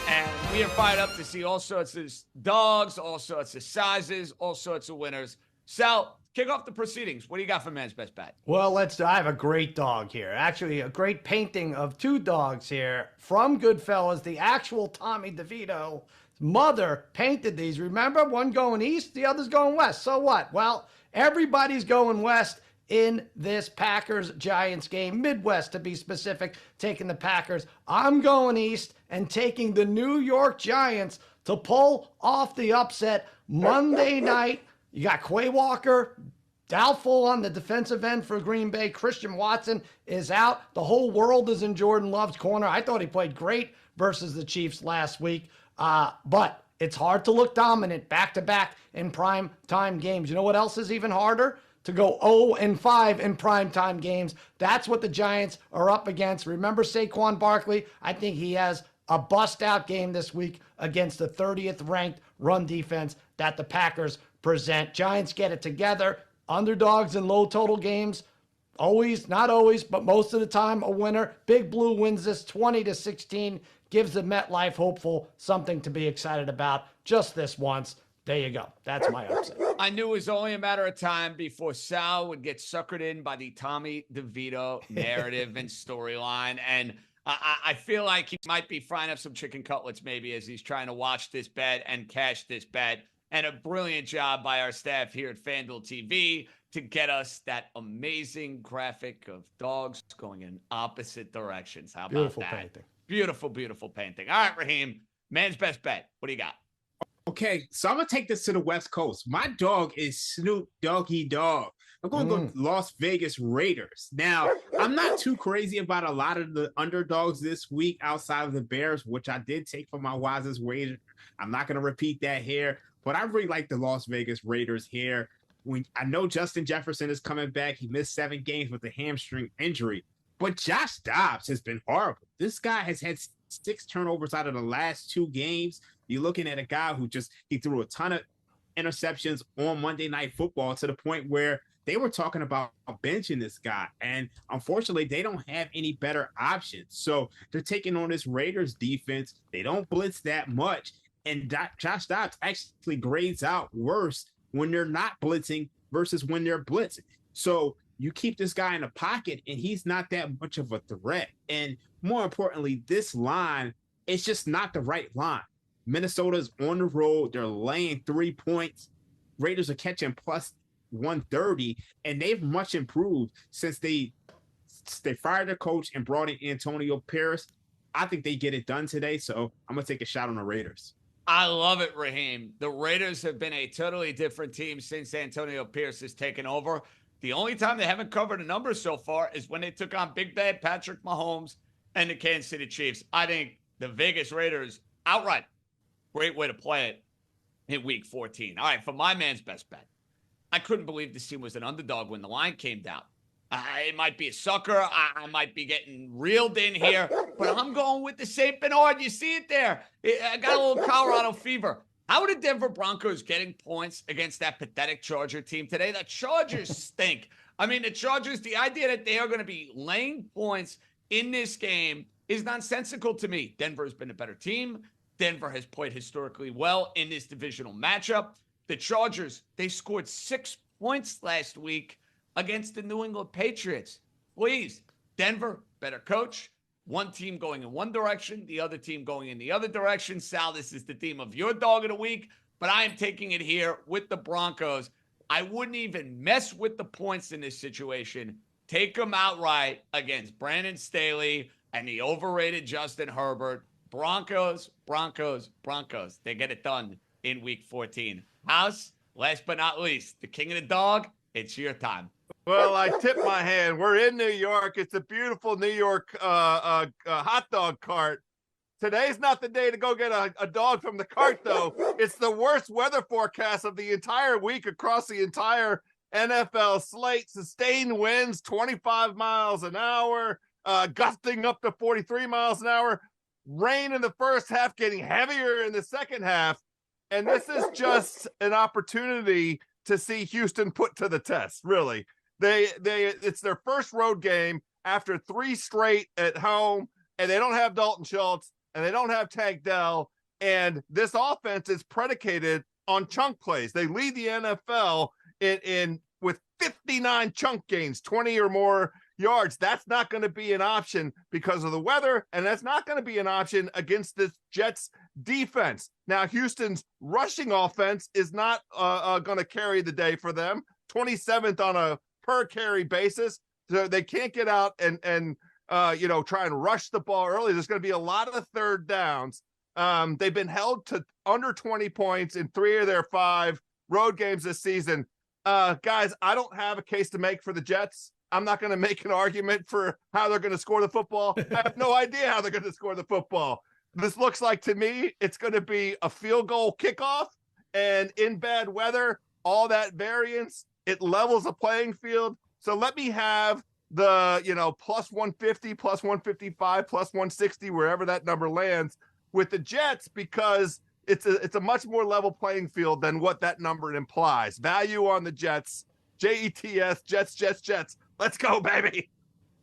And we are fired up to see all sorts of dogs, all sorts of sizes, all sorts of winners. Sal, kick off the proceedings. What do you got for Man's Best Bet? Well, I have a great dog here. Actually, a great painting of 2 dogs here from Goodfellas. The actual Tommy DeVito's mother painted these. Remember, one going east, the other's going west. So what? Well, everybody's going west in this Packers-Giants game. Midwest, to be specific, taking the Packers. I'm going east and taking the New York Giants to pull off the upset Monday night. You got Quay Walker, doubtful on the defensive end for Green Bay. Christian Watson is out. The whole world is in Jordan Love's corner. I thought he played great versus the Chiefs last week. But it's hard to look dominant back-to-back in prime time games. You know what else is even harder? To go 0-5 in primetime games. That's what the Giants are up against. Remember Saquon Barkley? I think he has a bust-out game this week against the 30th ranked run defense that the Packers present. Giants get it together. Underdogs in low total games. Always, not always, but most of the time a winner. Big Blue wins this 20-16. Gives the MetLife hopeful something to be excited about just this once. There you go. That's my upset. I knew it was only a matter of time before Sal would get suckered in by the Tommy DeVito narrative and storyline. And I feel like he might be frying up some chicken cutlets maybe as he's trying to watch this bet and cash this bet. And a brilliant job by our staff here at FanDuel TV to get us that amazing graphic of dogs going in opposite directions. How about Beautiful that? painting. Beautiful, beautiful painting. All right, Raheem, man's best bet. What do you got? Okay, so I'm going to take this to the West Coast. My dog is Snoop Doggy Dogg. I'm going to go Las Vegas Raiders. Now, I'm not too crazy about a lot of the underdogs this week outside of the Bears, which I did take for my wisest wager. I'm not going to repeat that here, but I really like the Las Vegas Raiders here. I know Justin Jefferson is coming back. He missed 7 games with a hamstring injury, but Josh Dobbs has been horrible. This guy has had 6 turnovers out of the last 2 games. You're looking at a guy who he threw a ton of interceptions on Monday Night Football to the point where they were talking about benching this guy. And unfortunately, they don't have any better options. So they're taking on this Raiders defense. They don't blitz that much. And Josh Dobbs actually grades out worse when they're not blitzing versus when they're blitzing. So you keep this guy in the pocket and he's not that much of a threat. And more importantly, this line is just not the right line. Minnesota's on the road. They're laying 3 points. Raiders are catching plus 130, and they've much improved since they fired their coach and brought in Antonio Pierce. I think they get it done today, so I'm going to take a shot on the Raiders. I love it, Raheem. The Raiders have been a totally different team since Antonio Pierce has taken over. The only time they haven't covered a number so far is when they took on Big Bad Patrick Mahomes and the Kansas City Chiefs. I think the Vegas Raiders outright. Great way to play it in Week 14. All right, for my man's best bet, I couldn't believe this team was an underdog when the line came down. It might be a sucker. I might be getting reeled in here, but I'm going with the St. Bernard. You see it there. I got a little Colorado fever. How are the Denver Broncos getting points against that pathetic Charger team today? The Chargers stink. I mean, the Chargers, the idea that they are going to be laying points in this game is nonsensical to me. Denver has been a better team. Denver has played historically well in this divisional matchup. The Chargers, they scored 6 points last week against the New England Patriots. Please, Denver, better coach. One team going in one direction, the other team going in the other direction. Sal, this is the theme of your dog of the week, but I am taking it here with the Broncos. I wouldn't even mess with the points in this situation. Take them outright against Brandon Staley and the overrated Justin Herbert. Broncos, Broncos, Broncos. They get it done in Week 14. House, last but not least, the king of the dog, it's your time. Well, I tip my hand. We're in New York. It's a beautiful New York hot dog cart. Today's not the day to go get a dog from the cart, though. It's the worst weather forecast of the entire week across the entire NFL slate. Sustained winds, 25 miles an hour, gusting up to 43 miles an hour. Rain in the first half, getting heavier in the second half. And this is just an opportunity to see Houston put to the test, really. It's their first road game after 3 straight at home, and they don't have Dalton Schultz, and they don't have Tank Dell, and this offense is predicated on chunk plays. They lead the NFL in with 59 chunk gains, 20 or more yards. That's not going to be an option because of the weather, and that's not going to be an option against this Jets defense. Now, Houston's rushing offense is not going to carry the day for them. 27th on a per carry basis. So they can't get out and try and rush the ball early. There's going to be a lot of third downs. They've been held to under 20 points in 3 of their 5 road games this season. Guys, I don't have a case to make for the Jets. I'm not going to make an argument for how they're going to score the football. I have no idea how they're going to score the football. This looks like, to me, it's going to be a field goal kickoff, and in bad weather, all that variance, it levels a playing field. So let me have the, plus 150, plus 155, plus 160, wherever that number lands with the Jets, because it's a much more level playing field than what that number implies. Value on the Jets, Jets, Jets. Let's go, baby.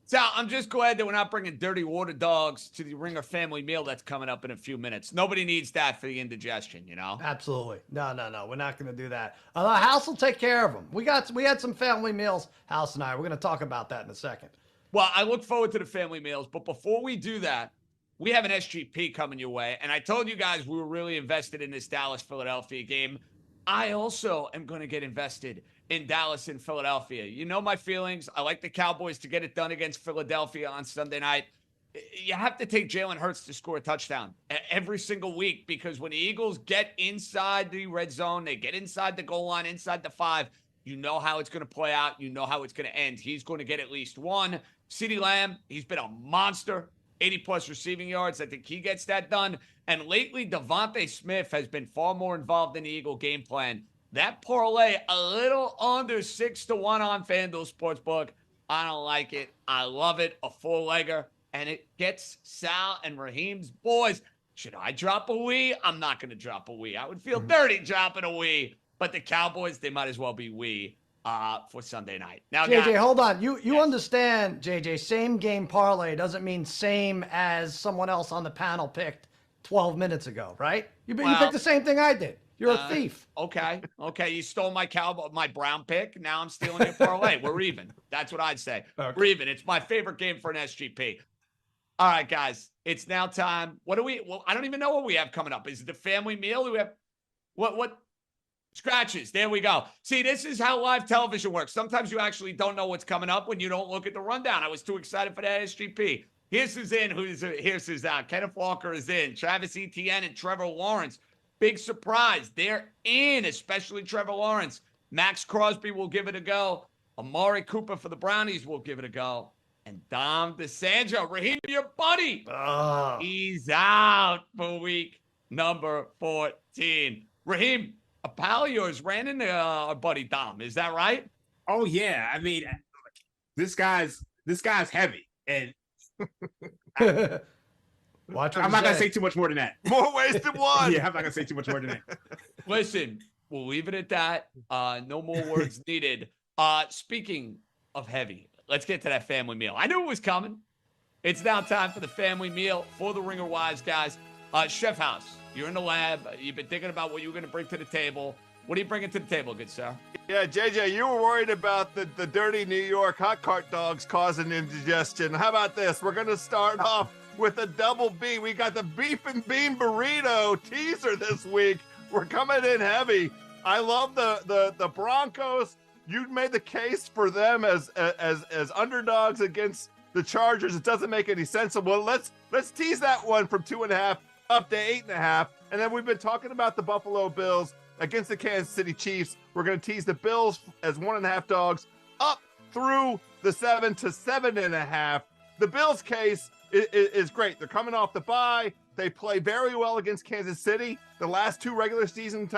Sal, I'm just glad that we're not bringing dirty water dogs to the Ringer family meal that's coming up in a few minutes. Nobody needs that for the indigestion, Absolutely. No. We're not going to do that. House will take care of them. We had some family meals, House and I. We're going to talk about that in a second. Well, I look forward to the family meals, but before we do that, we have an SGP coming your way. And I told you guys we were really invested in this Dallas-Philadelphia game. I also am going to get invested in Dallas and Philadelphia. You know my feelings. I like the Cowboys to get it done against Philadelphia on Sunday night. You have to take Jalen Hurts to score a touchdown every single week, because when the Eagles get inside the red zone, they get inside the goal line, inside the 5, you know how it's going to play out. You know how it's going to end. He's going to get at least one. CeeDee Lamb, he's been a monster. 80-plus receiving yards. I think he gets that done. And lately, Devontae Smith has been far more involved in the Eagle game plan. That parlay, a little under 6-1 on FanDuel Sportsbook. I don't like it. I love it. A full-legger. And it gets Sal and Raheem's boys. Should I drop a wee? I'm not going to drop a wee. I would feel dirty dropping a wee. But the Cowboys, they might as well be wee. For Sunday night. Now, JJ, hold on. You understand, JJ, same game parlay doesn't mean same as someone else on the panel picked 12 minutes ago, right? You picked the same thing I did. You're a thief. Okay. You stole my Brown pick. Now I'm stealing your parlay. We're even. That's what I'd say. Okay. We're even. It's my favorite game for an SGP. All right, guys. It's now time. Well, I don't even know what we have coming up. Is it the family meal? Do we have what? Scratches. There we go. See, this is how live television works. Sometimes you actually don't know what's coming up when you don't look at the rundown. I was too excited for that SGP. Here's who's in. Here's who's out. Kenneth Walker is in. Travis Etienne and Trevor Lawrence. Big surprise. They're in, especially Trevor Lawrence. Max Crosby will give it a go. Amari Cooper for the Brownies will give it a go. And Dom DeSandro, Raheem, your buddy, he's out for week number 14. Raheem, a pal of yours ran into our buddy Dom. Is that right? Oh yeah. I mean, this guy's heavy, and Watch. I'm not gonna say too much more than that. More ways than one. Yeah, I'm not gonna say too much more than that. Listen, we'll leave it at that. No more words needed. Speaking of heavy, let's get to that family meal. I knew it was coming. It's now time for the family meal for the Ringer Wives, guys. Chef House, you're in the lab. You've been thinking about what you're going to bring to the table. What are you bringing to the table, good sir? Yeah, JJ, you were worried about the dirty New York hot cart dogs causing indigestion. How about this? We're going to start off with a double B. We got the beef and bean burrito teaser this week. We're coming in heavy. I love the Broncos. You made the case for them as underdogs against the Chargers. It doesn't make any sense. So let's tease that one from 2.5 up to 8.5. And then we've been talking about the Buffalo Bills against the Kansas City Chiefs. We're going to tease the Bills as 1.5 dogs up through the 7 to 7.5. The Bills case is great. They're coming off the bye. They play very well against Kansas City. The last 2 regular season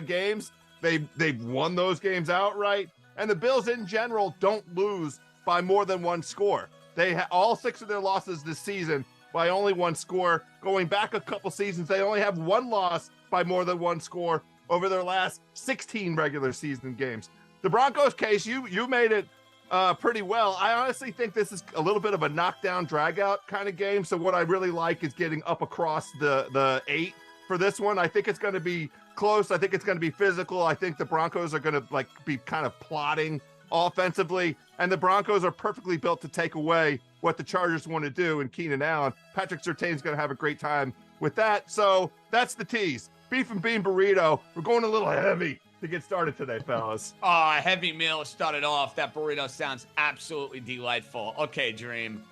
games, they've won those games outright. And the Bills in general don't lose by more than 1 score. They all 6 of their losses this season by only 1 score. Going back a couple seasons, they only have 1 loss by more than 1 score over their last 16 regular season games. The Broncos case, you made it pretty well. I honestly think this is a little bit of a knockdown, drag-out kind of game. So what I really like is getting up across the 8 for this one. I think it's going to be close. I think it's going to be physical. I think the Broncos are going to be kind of plotting offensively, and the Broncos are perfectly built to take away what the Chargers want to do in Keenan Allen. Patrick Surtain's going to have a great time with that. So that's the tease. Beef and bean burrito. We're going a little heavy to get started today, fellas. A heavy meal started off. That burrito sounds absolutely delightful. Okay, Dream.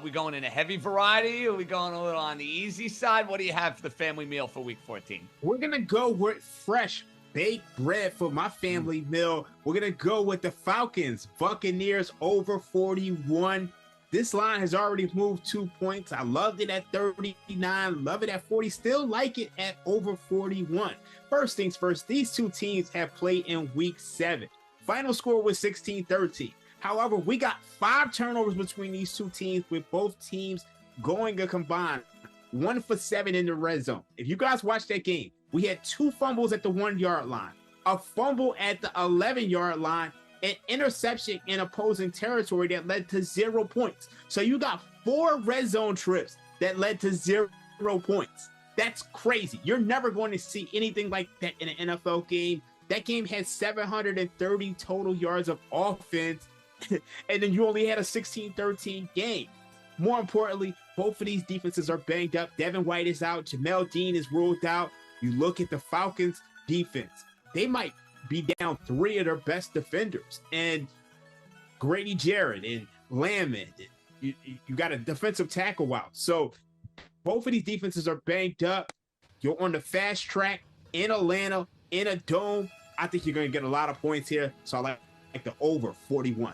We going in a heavy variety, or we going a little on the easy side? What do you have for the family meal for week 14? We're going to go with fresh baked bread for my family meal. We're going to go with the Falcons. Buccaneers over 41. This line has already moved 2 points. I loved it at 39. Love it at 40. Still like it at over 41. First things first, these 2 teams have played in week 7. Final score was 16-13. However, we got 5 turnovers between these 2 teams, with both teams going a combined 1 for 7 in the red zone. If you guys watched that game, we had 2 fumbles at the 1-yard line, a fumble at the 11-yard line, an interception in opposing territory that led to 0 points. So you got 4 red zone trips that led to 0 points. That's crazy. You're never going to see anything like that in an NFL game. That game had 730 total yards of offense. and then you only had a 16-13 game. More importantly, both of these defenses are banged up. Devin White is out. Jamel Dean is ruled out. You look at the Falcons' defense. They might be down 3 of their best defenders. And Grady Jarrett and Lamond. You got a defensive tackle out. So both of these defenses are banged up. You're on the fast track in Atlanta, in a dome. I think you're going to get a lot of points here. So I like the over 41.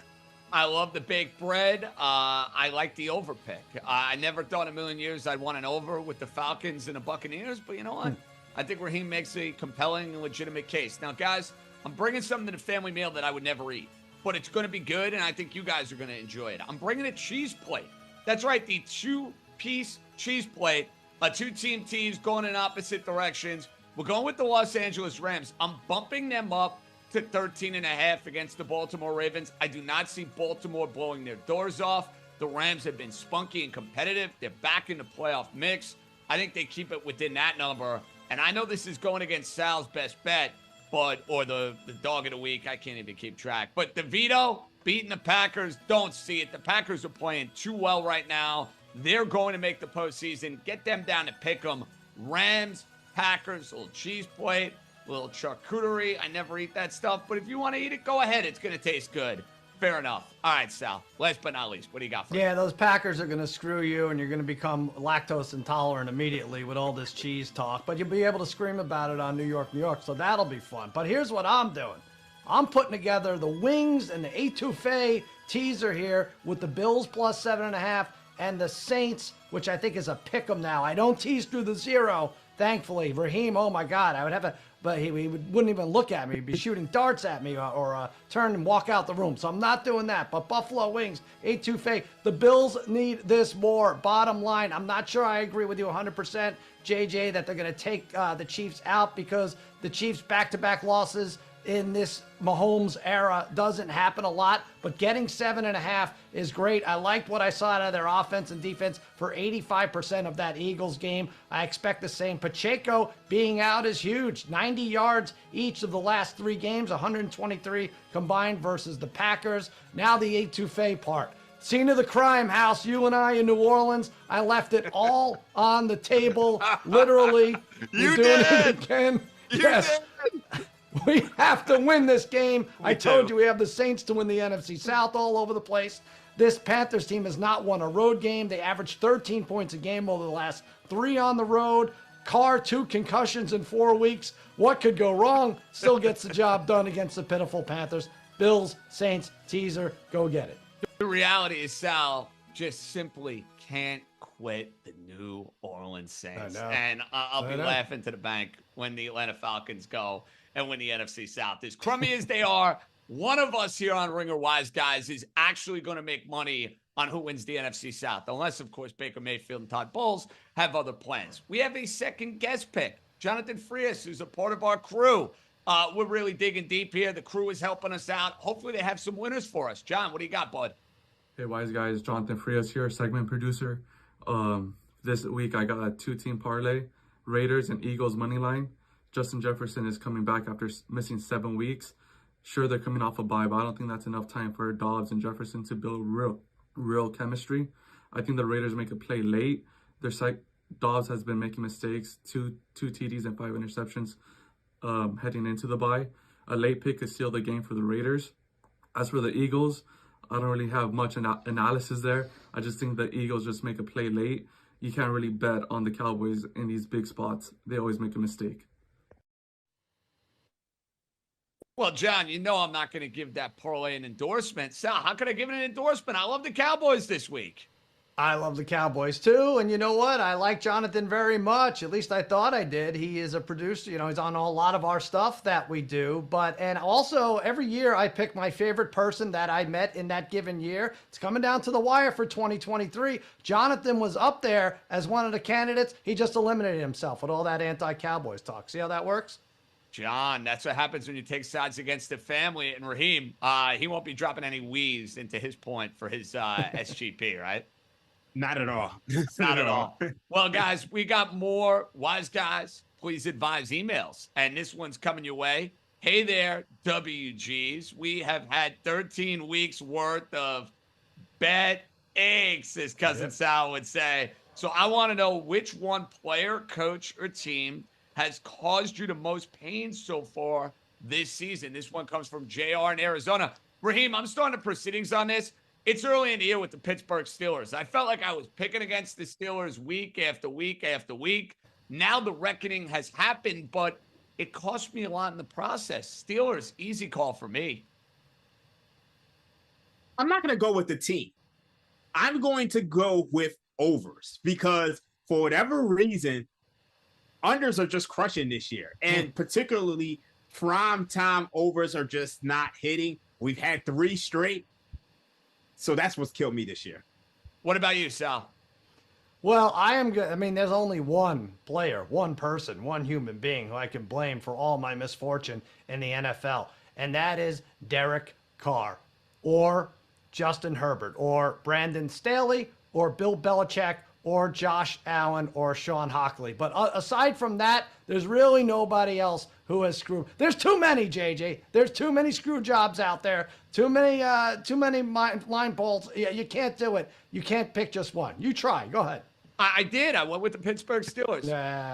I love the baked bread. I like the over pick. I never thought in a million years I'd want an over with the Falcons and the Buccaneers, but you know what? I think Raheem makes a compelling and legitimate case. Now, guys, I'm bringing something to the family meal that I would never eat, but it's going to be good, and I think you guys are going to enjoy it. I'm bringing a cheese plate. That's right, the 2-piece cheese plate. 2 team teams going in opposite directions. We're going with the Los Angeles Rams. I'm bumping them up to 13.5 against the Baltimore Ravens. I do not see Baltimore blowing their doors off. The Rams have been spunky and competitive. They're back in the playoff mix. I think they keep it within that number. And I know this is going against Sal's best bet, or the dog of the week. I can't even keep track. But DeVito beating the Packers, don't see it. The Packers are playing too well right now. They're going to make the postseason. Get them down to pick them. Rams, Packers, a little cheese plate. A little charcuterie. I never eat that stuff, but if you want to eat it, go ahead. It's going to taste good. Fair enough. All right, Sal. Last but not least, what do you got for me? Yeah, those Packers are going to screw you, and you're going to become lactose intolerant immediately with all this cheese talk, but you'll be able to scream about it on New York, New York, so that'll be fun. But here's what I'm doing. I'm putting together the wings and the etouffee teaser here with the Bills plus 7.5 and the Saints, which I think is a pick 'em now. I don't tease through the 0, thankfully. Raheem, oh my God, I would have a... But he wouldn't even look at me. He'd be shooting darts at me or turn and walk out the room. So I'm not doing that. But Buffalo Wings, etouffee. The Bills need this more. Bottom line, I'm not sure I agree with you 100%, JJ, that they're going to take the Chiefs out because the Chiefs' back-to-back losses in this Mahomes era doesn't happen a lot, but getting 7.5 is great. I liked what I saw out of their offense and defense for 85% of that Eagles game. I expect the same. Pacheco being out is huge. 90 yards each of the last 3 games, 123 combined versus the Packers. Now the etouffee part. Scene of the crime, House, you and I in New Orleans. I left it all on the table, literally. You doing did! it again. You Yes. did! We have to win this game. I told you we have the Saints to win the NFC South all over the place. This Panthers team has not won a road game. They averaged 13 points a game over the last 3 on the road. Carr, 2 concussions in 4 weeks. What could go wrong? Still gets the job done against the pitiful Panthers. Bills, Saints, teaser, go get it. The reality is Sal just simply can't quit the New Orleans Saints. And I'll be laughing to the bank when the Atlanta Falcons go and win the NFC South. As crummy as they are, one of us here on Ringer Wise Guys is actually going to make money on who wins the NFC South, unless, of course, Baker Mayfield and Todd Bowles have other plans. We have a second guest pick, Jonathan Frias, who's a part of our crew. We're really digging deep here. The crew is helping us out. Hopefully they have some winners for us. John, what do you got, bud? Hey, Wise Guys, Jonathan Frias here, segment producer. This week I got a 2-team parlay, Raiders and Eagles money line. Justin Jefferson is coming back after missing 7 weeks. Sure, they're coming off a bye, but I don't think that's enough time for Dobbs and Jefferson to build real chemistry. I think the Raiders make a play late. Dobbs has been making mistakes, two TDs and 5 interceptions heading into the bye. A late pick could seal the game for the Raiders. As for the Eagles, I don't really have much analysis there. I just think the Eagles just make a play late. You can't really bet on the Cowboys in these big spots. They always make a mistake. Well, John, you know I'm not going to give that parlay an endorsement. Sal, how could I give it an endorsement? I love the Cowboys this week. I love the Cowboys too, and you know what? I like Jonathan very much. At least I thought I did. He is a producer. You know, he's on a lot of our stuff that we do. And also every year I pick my favorite person that I met in that given year. It's coming down to the wire for 2023. Jonathan was up there as one of the candidates. He just eliminated himself with all that anti-Cowboys talk. See how that works? John, that's what happens when you take sides against the family. And Raheem, he won't be dropping any wheeze into his point for his SGP, right? Not at all. Not at all. Well, guys, we got more Wise Guys. Please advise emails. And this one's coming your way Hey there, WGs. We have had 13 weeks worth of bet aches, as Cousin Sal would say. So I want to know which one player, coach, or team has caused you the most pain so far this season. This one comes from JR in Arizona. Raheem, I'm starting the proceedings on this. It's early in the year with the Pittsburgh Steelers. I felt like I was picking against the Steelers week after week after week. Now the reckoning has happened, but it cost me a lot in the process. Steelers, easy call for me. I'm not going to go with the team. I'm going to go with overs because for whatever reason, unders are just crushing this year. And particularly prime time overs are just not hitting. We've had 3 straight. So that's what's killed me this year. What about you, Sal? Well, I am good. I mean, there's only one player, one person, one human being who I can blame for all my misfortune in the NFL, and that is Derek Carr or Justin Herbert or Brandon Staley or Bill Belichick or Josh Allen or Sean Hockley. But aside from that, there's really nobody else who has screwed. There's too many, JJ. There's too many screw jobs out there. Too many line balls. Yeah, you can't do it. You can't pick just one. You try. Go ahead. I did. I went with the Pittsburgh Steelers.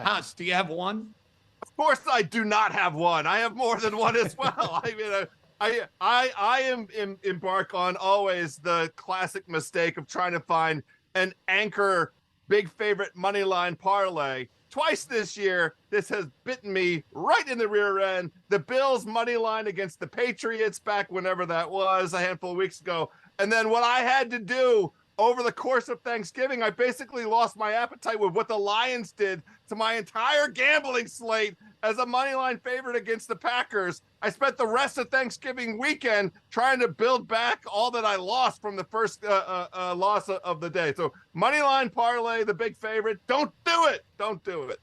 Hans, do you have one? Of course I do not have one. I have more than one as well. I mean, I am embark on always the classic mistake of trying to find an anchor big favorite money line parlay. Twice this year, this has bitten me right in the rear end. The Bills money line against the Patriots back whenever that was, a handful of weeks ago. And then what I had to do over the course of Thanksgiving, I basically lost my appetite with what the Lions did to my entire gambling slate as a moneyline favorite against the Packers. I spent the rest of Thanksgiving weekend trying to build back all that I lost from the first loss of the day. So moneyline parlay, the big favorite. Don't do it. Don't do it.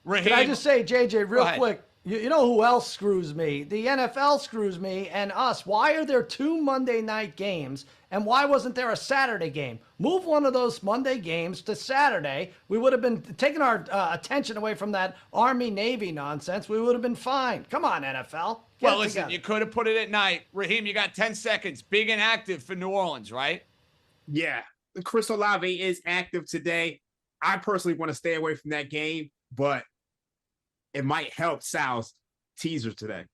Raheem, can I just say, JJ, real quick? You know who else screws me? The NFL screws me and us. Why are there 2 Monday night games? And why wasn't there a Saturday game? Move one of those Monday games to Saturday. We would have been taking our attention away from that Army-Navy nonsense. We would have been fine. Come on, NFL. Well, listen, you could have put it at night. Raheem, you got 10 seconds. Big and active for New Orleans, right? Yeah. Chris Olave is active today. I personally want to stay away from that game, but it might help Sal's teaser today.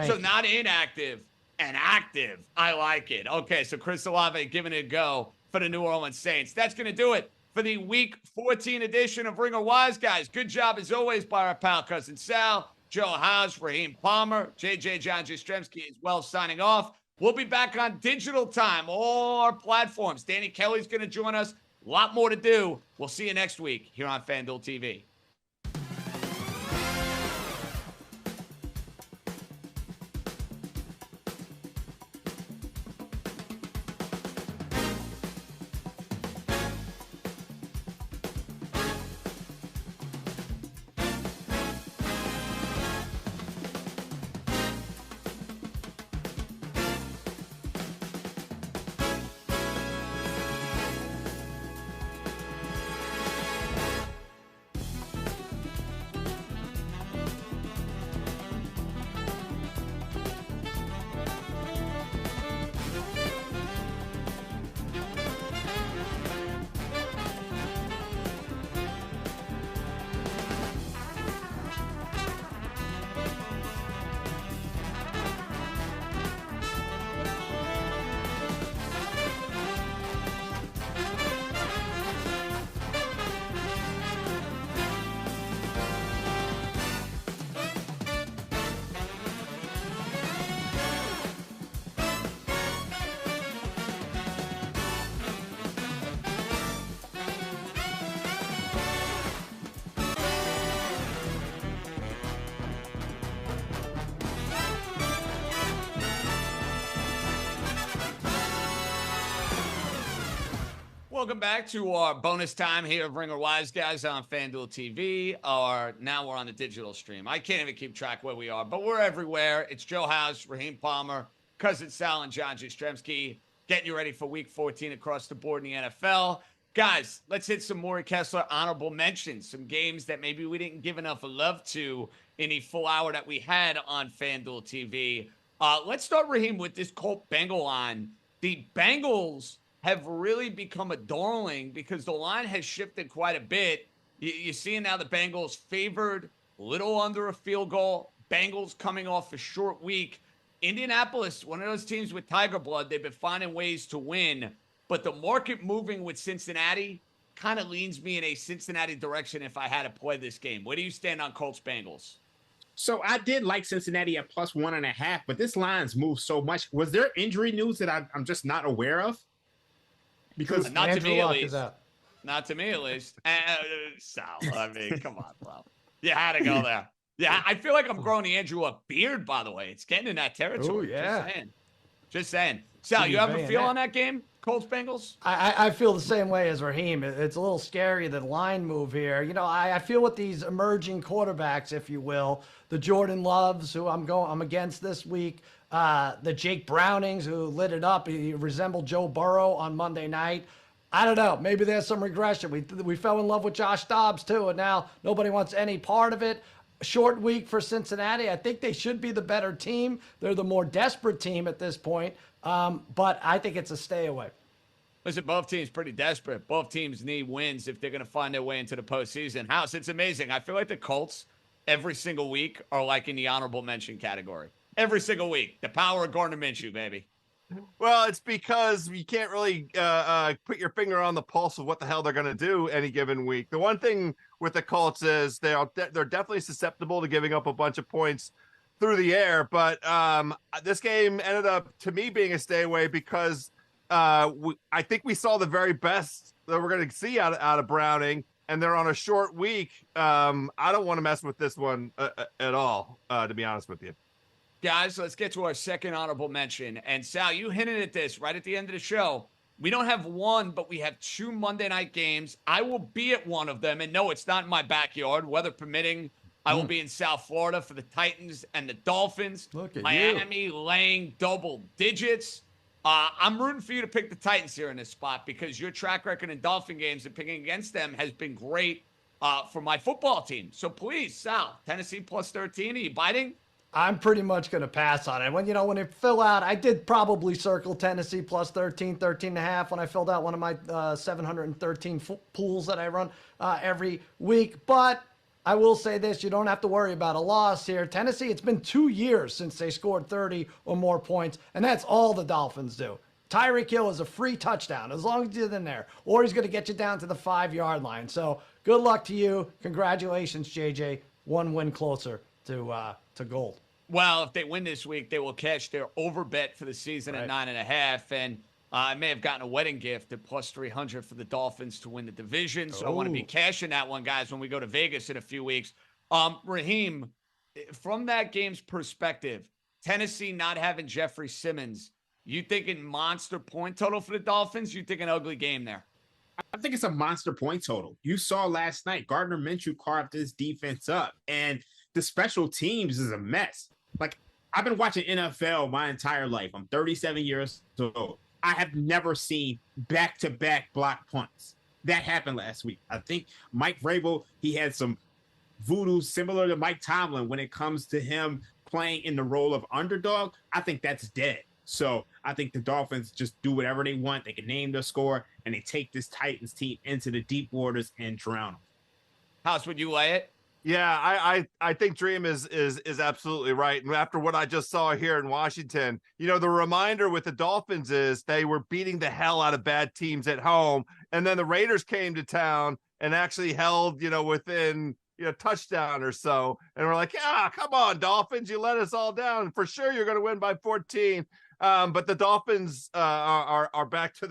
So not inactive and active. I like it. Okay, so Chris Olave giving it a go for the New Orleans Saints. That's going to do it for the Week 14 edition of Ringer Wise Guys. Good job, as always, by our pal Cousin Sal, Joe House, Raheem Palmer, JJ John Jastremski as well signing off. We'll be back on digital time, all our platforms. Danny Kelly's going to join us. A lot more to do. We'll see you next week here on FanDuel TV. Welcome back to our bonus time here of Ringer Wise Guys on FanDuel TV. Now we're on the digital stream. I can't even keep track where we are, but we're everywhere. It's Joe House, Raheem Palmer, Cousin Sal, and John Jastremski getting you ready for Week 14 across the board in the NFL. Guys, let's hit some Maury Kessler honorable mentions, some games that maybe we didn't give enough love to in the full hour that we had on FanDuel TV. Let's start, Raheem, with this Colt Bengal line. The Bengals have really become a darling because the line has shifted quite a bit. You see now the Bengals favored, little under a field goal. Bengals coming off a short week. Indianapolis, one of those teams with tiger blood, they've been finding ways to win. But the market moving with Cincinnati kind of leans me in a Cincinnati direction if I had to play this game. Where do you stand on Colts Bengals? So I did like Cincinnati at +1.5, but this line's moved so much. Was there injury news that I'm just not aware of? Because not to me, at Luck least. is out. Not to me, at least. Sal, I mean, come on, bro. You had to go there. Yeah, I feel like I'm growing Andrew a beard, by the way. It's getting in that territory. Oh, yeah. Just saying. Sal, you have a feel on that game? Colts Bengals? I feel the same way as Raheem. It's a little scary, the line move here. You know, I feel with these emerging quarterbacks, if you will, the Jordan Loves, who I'm against this week, the Jake Brownings, who lit it up. He resembled Joe Burrow on Monday night. I don't know. Maybe there's some regression. We fell in love with Josh Dobbs, too, and now nobody wants any part of it. Short week for Cincinnati. I think they should be the better team. They're the more desperate team at this point, but I think it's a stay away. Listen, both teams pretty desperate. Both teams need wins if they're going to find their way into the postseason. House, it's amazing. I feel like the Colts every single week are like in the honorable mention category. Every single week. The power of Gardner Minshew, baby. Well, it's because you can't really put your finger on the pulse of what the hell they're going to do any given week. The one thing with the Colts is they're definitely susceptible to giving up a bunch of points through the air. But this game ended up, to me, being a stay away because I think we saw the very best that we're going to see out of Browning, and they're on a short week. I don't want to mess with this one at all, to be honest with you. Guys, let's get to our second honorable mention. And Sal, you hinted at this right at the end of the show. We don't have one, but we have 2 Monday night games. I will be at one of them. And no, it's not in my backyard. Weather permitting, I will be in South Florida for the Titans and the Dolphins. Look at Miami laying double digits. I'm rooting for you to pick the Titans here in this spot because your track record in Dolphin games and picking against them has been great for my football team. So please, Sal, Tennessee +13. Are you biting? I'm pretty much going to pass on it. When it fill out, I did probably circle Tennessee +13, 13.5 when I filled out one of my 713 pools that I run every week. But I will say this, you don't have to worry about a loss here. Tennessee, it's been 2 years since they scored 30 or more points, and that's all the Dolphins do. Tyreek Hill is a free touchdown as long as he's in there, or he's going to get you down to the 5-yard line. So good luck to you. Congratulations, JJ. One win closer to gold. Well, if they win this week, they will cash their over bet for the season at 9.5. And I may have gotten a wedding gift at +300 for the Dolphins to win the division. So I want to be cashing that one, guys, when we go to Vegas in a few weeks. Raheem, from that game's perspective, Tennessee not having Jeffrey Simmons, you thinking monster point total for the Dolphins? You think an ugly game there? I think it's a monster point total. You saw last night, Gardner Minshew carved this defense up, and the special teams is a mess. Like, I've been watching NFL my entire life. I'm 37 years old. I have never seen back-to-back block punts. That happened last week. I think Mike Vrabel, he had some voodoo similar to Mike Tomlin when it comes to him playing in the role of underdog. I think that's dead. So I think the Dolphins just do whatever they want. They can name their score, and they take this Titans team into the deep waters and drown them. House, would you lay it? Yeah, I think Dream is absolutely right. And after what I just saw here in Washington, the reminder with the Dolphins is they were beating the hell out of bad teams at home. And then the Raiders came to town and actually held, within, touchdown or so. And we're like, come on, Dolphins, you let us all down. For sure, you're going to win by 14. But the Dolphins are back to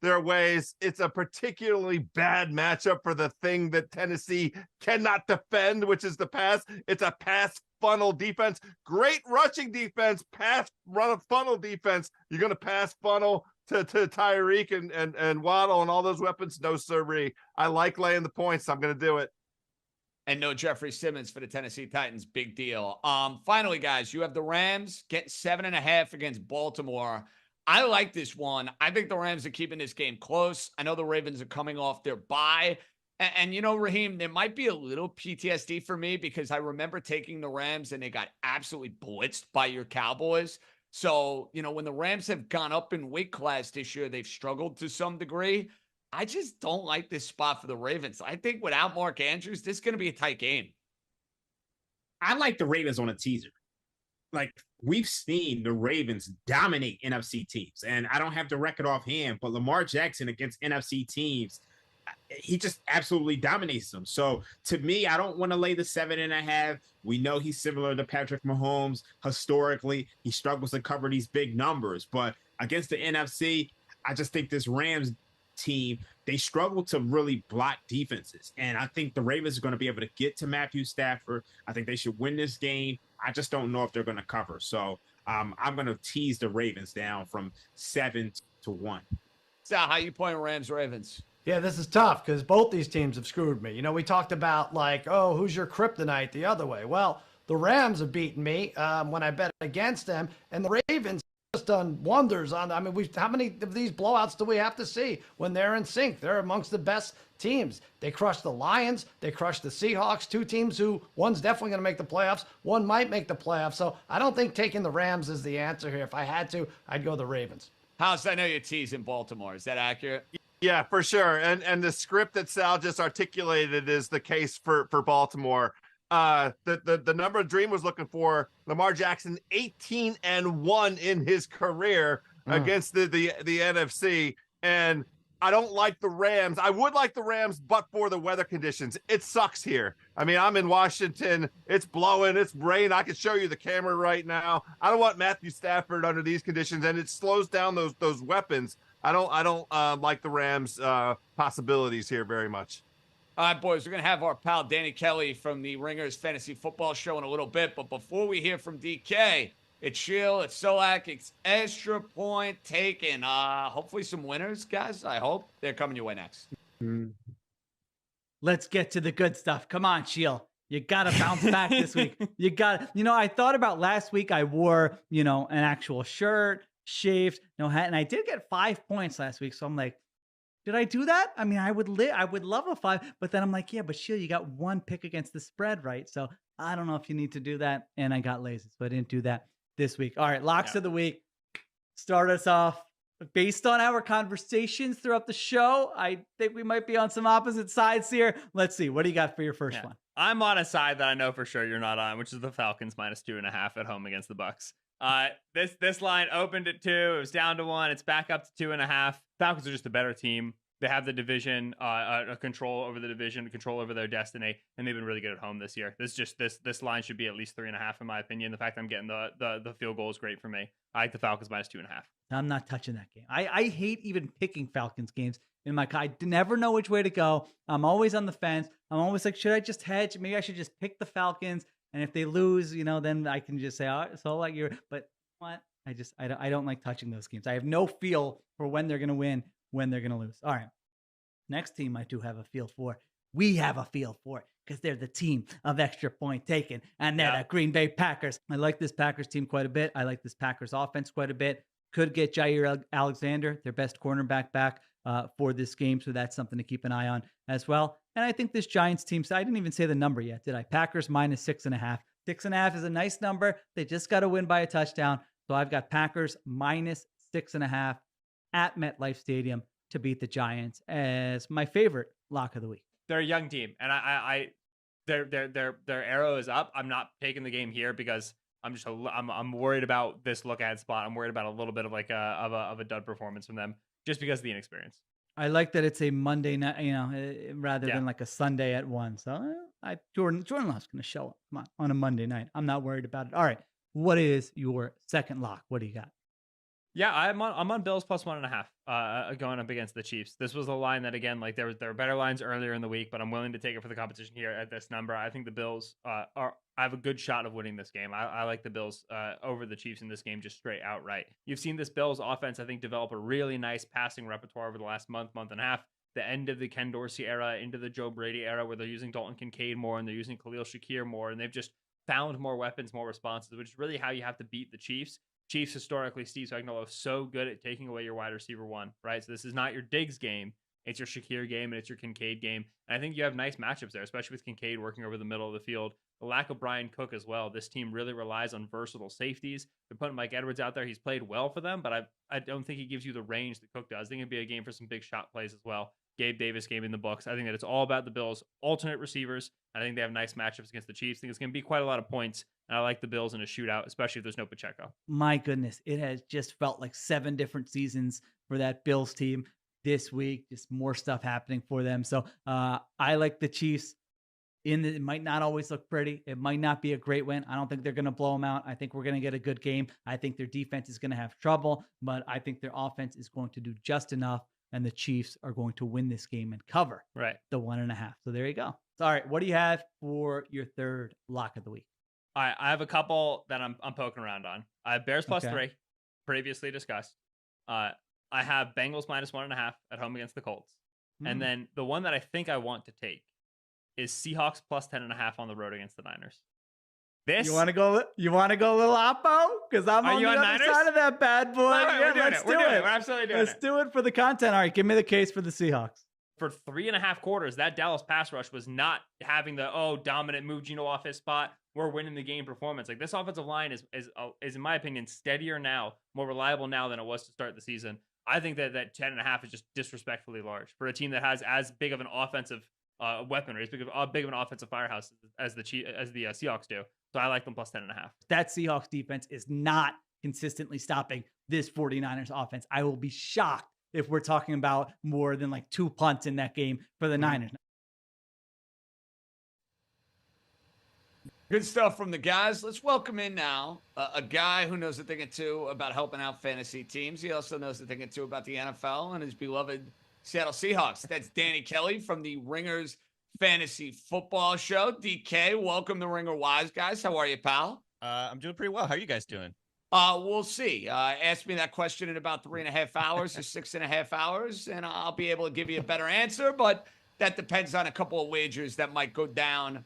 their ways. It's a particularly bad matchup for the thing that Tennessee cannot defend, which is the pass. It's a pass funnel defense. Great rushing defense, pass run funnel defense. You're going to pass funnel to Tyreek and Waddle and all those weapons? No, sirree. I like laying the points. I'm going to do it. And no Jeffrey Simmons for the Tennessee Titans. Big deal. Finally, guys, you have the Rams getting 7.5 against Baltimore. I like this one. I think the Rams are keeping this game close. I know the Ravens are coming off their bye. And Raheem, there might be a little PTSD for me because I remember taking the Rams and they got absolutely blitzed by your Cowboys. So, when the Rams have gone up in weight class this year, they've struggled to some degree. I just don't like this spot for the Ravens. I think without Mark Andrews, this is going to be a tight game. I like the Ravens on a teaser. Like, we've seen the Ravens dominate NFC teams, and I don't have the record offhand, but Lamar Jackson against NFC teams, he just absolutely dominates them. So to me, I don't want to lay the 7.5. We know he's similar to Patrick Mahomes. Historically, he struggles to cover these big numbers, but against the NFC, I just think this Rams team, they struggle to really block defenses. And I think the Ravens are going to be able to get to Matthew Stafford. I think they should win this game. I just don't know if they're going to cover. So I'm going to tease the Ravens down from 7-1. So how you playing Rams-Ravens? Yeah, this is tough because both these teams have screwed me. We talked about who's your kryptonite the other way? Well, the Rams have beaten me when I bet against them, and the Ravens just done wonders on. I mean, how many of these blowouts do we have to see when they're in sync? They're amongst the best teams. They crushed the Lions. They crushed the Seahawks, two teams who one's definitely going to make the playoffs. One might make the playoffs. So I don't think taking the Rams is the answer here. If I had to, I'd go the Ravens. House, I know you're teasing Baltimore. Is that accurate? Yeah, for sure. And the script that Sal just articulated is the case for Baltimore. The number Dream was looking for, Lamar Jackson 18-1 in his career against the NFC. And I don't like the Rams. I would like the Rams, but for the weather conditions. It sucks here. I mean, I'm in Washington. It's blowing. It's rain. I can show you the camera right now. I don't want Matthew Stafford under these conditions, and it slows down those weapons. I don't like the Rams possibilities here very much. All right, boys, we're going to have our pal Danny Kelly from the Ringers Fantasy Football Show in a little bit. But before we hear from DK, it's Shield, it's Solak, it's Extra Point taken. Hopefully some winners, guys. I hope they're coming your way next. Let's get to the good stuff. Come on, Shield. You got to bounce back this week. You got to, I thought about last week. I wore, an actual shirt, shaved, no hat, and I did get 5 points last week. So I'm like, did I do that? I mean, I would love a 5, but then I'm like, yeah, but Shield, you got one pick against the spread, right? So I don't know if you need to do that. And I got lazy, so I didn't do that this week. All right, locks of the week. Start us off. Based on our conversations throughout the show, I think we might be on some opposite sides here. Let's see. What do you got for your first one? I'm on a side that I know for sure you're not on, which is the Falcons -2.5 at home against the Bucs. This line opened at 2. It was down to 1. It's back up to 2.5. Falcons are just a better team. They have the division, control over the division, control over their destiny, and they've been really good at home this year. This line should be at least 3.5 in my opinion. The fact that I'm getting the field goal is great for me. I like the Falcons -2.5. I'm not touching that game. I hate even picking Falcons games in my. I never know which way to go. I'm always on the fence. I'm always like, should I just hedge? Maybe I should just pick the Falcons. And if they lose, then I can just say, oh, so like you're. But what? I don't like touching those games. I have no feel for when they're going to win, when they're going to lose. All right. Next team I do have a feel for. We have a feel for it because they're the team of Extra Point taken, and they're the Green Bay Packers. I like this Packers team quite a bit. I like this Packers offense quite a bit. Could get Jair Alexander, their best cornerback, back for this game, so that's something to keep an eye on as well. And I think this Giants team, so I didn't even say the number yet, did I? Packers -6.5. 6.5 is a nice number. They just got to win by a touchdown. So I've got Packers -6.5 at MetLife Stadium to beat the Giants as my favorite lock of the week. They're a young team, and their arrow is up. I'm not taking the game here because I'm worried about this look ahead spot. I'm worried about a little bit of a dud performance from them just because of the inexperience. I like that it's a Monday night, rather than like a Sunday at 1. So Jordan Love's going to show up on a Monday night. I'm not worried about it. All right. What is your second lock? What do you got? Yeah, I'm on Bills +1.5 going up against the Chiefs. This was a line that, again, like there were better lines earlier in the week, but I'm willing to take it for the competition here at this number. I think the Bills I have a good shot of winning this game. I like the Bills over the Chiefs in this game, just straight outright. You've seen this Bills offense, I think, develop a really nice passing repertoire over the last month and a half. The end of the Ken Dorsey era into the Joe Brady era, where they're using Dalton Kincaid more and they're using Khalil Shakir more, and they've just found more weapons, more responses, which is really how you have to beat the Chiefs. Chiefs historically, Steve Spagnuolo, so good at taking away your wide receiver one, right? So this is not your Diggs game It's your Shakir game and it's your Kincaid game. And I think you have nice matchups there, especially with Kincaid working over the middle of the field. The lack of Brian Cook as well. This team really relies on versatile safeties. They're putting Mike Edwards out there. He's played well for them, but I don't think he gives you the range that Cook does. I think it'd be a game for some big shot plays as well. Gabe Davis game in the books. I think that it's all about the Bills' alternate receivers. I think they have nice matchups against the Chiefs. I think it's going to be quite a lot of points, and I like the Bills in a shootout, especially if there's no Pacheco. My goodness, it has just felt like 7 different seasons for that Bills team this week. Just more stuff happening for them. So I like the Chiefs. It might not always look pretty. It might not be a great win. I don't think they're going to blow them out. I think we're going to get a good game. I think their defense is going to have trouble, but I think their offense is going to do just enough, and the Chiefs are going to win this game and cover the 1.5. So there you go. All right, what do you have for your third lock of the week? All right, I have a couple that I'm poking around on. I have Bears +3, previously discussed. I have Bengals -1.5 at home against the Colts. And then the one that I think I want to take is Seahawks +10.5 on the road against the Niners. You want to go a little oppo? Because I'm on the other side of that bad boy. Right, let's do it. We're absolutely doing it. Let's do it for the content. All right, give me the case for the Seahawks. For 3.5 quarters, that Dallas pass rush was not having the dominant move Geno off his spot. We're winning the game performance. Like, this offensive line is in my opinion steadier now, more reliable now than it was to start the season. I think that 10.5 is just disrespectfully large for a team that has as big of an offensive weaponry, as big of an offensive firehouse as the Seahawks do. So I like them +10.5. That Seahawks defense is not consistently stopping this 49ers offense. I will be shocked if we're talking about more than like 2 punts in that game for the Niners. Good stuff from the guys. Let's welcome in now a guy who knows a thing or two about helping out fantasy teams. He also knows a thing or two about the NFL and his beloved Seattle Seahawks. That's Danny Kelly from the Ringers Fantasy Football Show. DK, welcome to Ringer Wise, guys. How are you, pal? I'm doing pretty well. How are you guys doing? We'll see. Ask me that question in about 3.5 hours or 6.5 hours, and I'll be able to give you a better answer, but that depends on a couple of wagers that might go down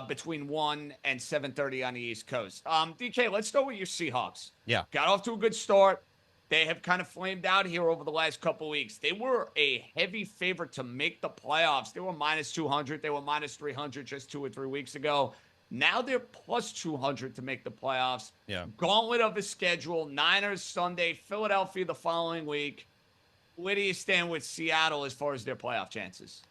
between 1 and 7:30 on the East Coast. DK, let's start with your Seahawks. Yeah. Got off to a good start. They have kind of flamed out here over the last couple of weeks. They were a heavy favorite to make the playoffs. They were -200. They were -300 just 2 or 3 weeks ago. Now they're +200 to make the playoffs. Yeah. Gauntlet of a schedule. Niners Sunday, Philadelphia the following week. Where do you stand with Seattle as far as their playoff chances?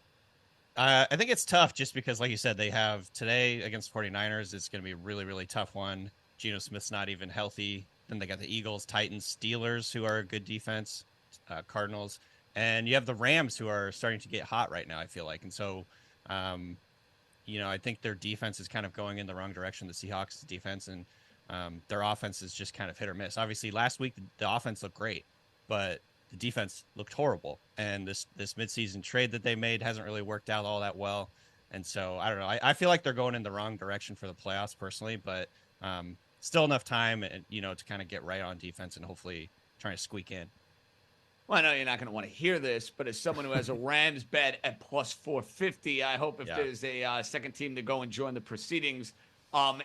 I think it's tough just because, like you said, they have today against 49ers. It's going to be a really, really tough one. Geno Smith's not even healthy. Then they got the Eagles, Titans, Steelers, who are a good defense, Cardinals. And you have the Rams, who are starting to get hot right now, I feel like. And so, I think their defense is kind of going in the wrong direction, the Seahawks' defense, and their offense is just kind of hit or miss. Obviously, last week, the offense looked great, but the defense looked horrible. And this midseason trade that they made hasn't really worked out all that well. And so, I don't know. I feel like they're going in the wrong direction for the playoffs personally, but still enough time, to kind of get right on defense and hopefully trying to squeak in. Well, I know you're not going to want to hear this, but as someone who has a Rams bet at +450, I hope if there's a second team to go and join the proceedings,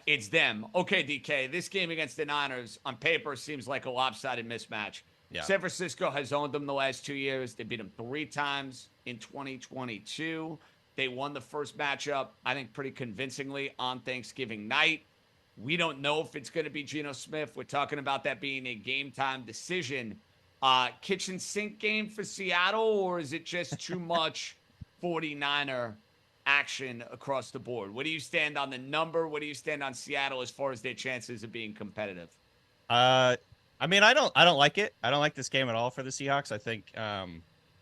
it's them. Okay, DK, this game against the Niners on paper seems like a lopsided mismatch. Yeah. San Francisco has owned them the last 2 years. They beat them 3 times in 2022. They won the first matchup, I think, pretty convincingly on Thanksgiving night. We don't know if it's going to be Geno Smith. We're talking about that being a game-time decision. Kitchen sink game for Seattle, or is it just too much 49er action across the board? Where do you stand on the number? Where do you stand on Seattle as far as their chances of being competitive? I don't like it. I don't like this game at all for the Seahawks. I think,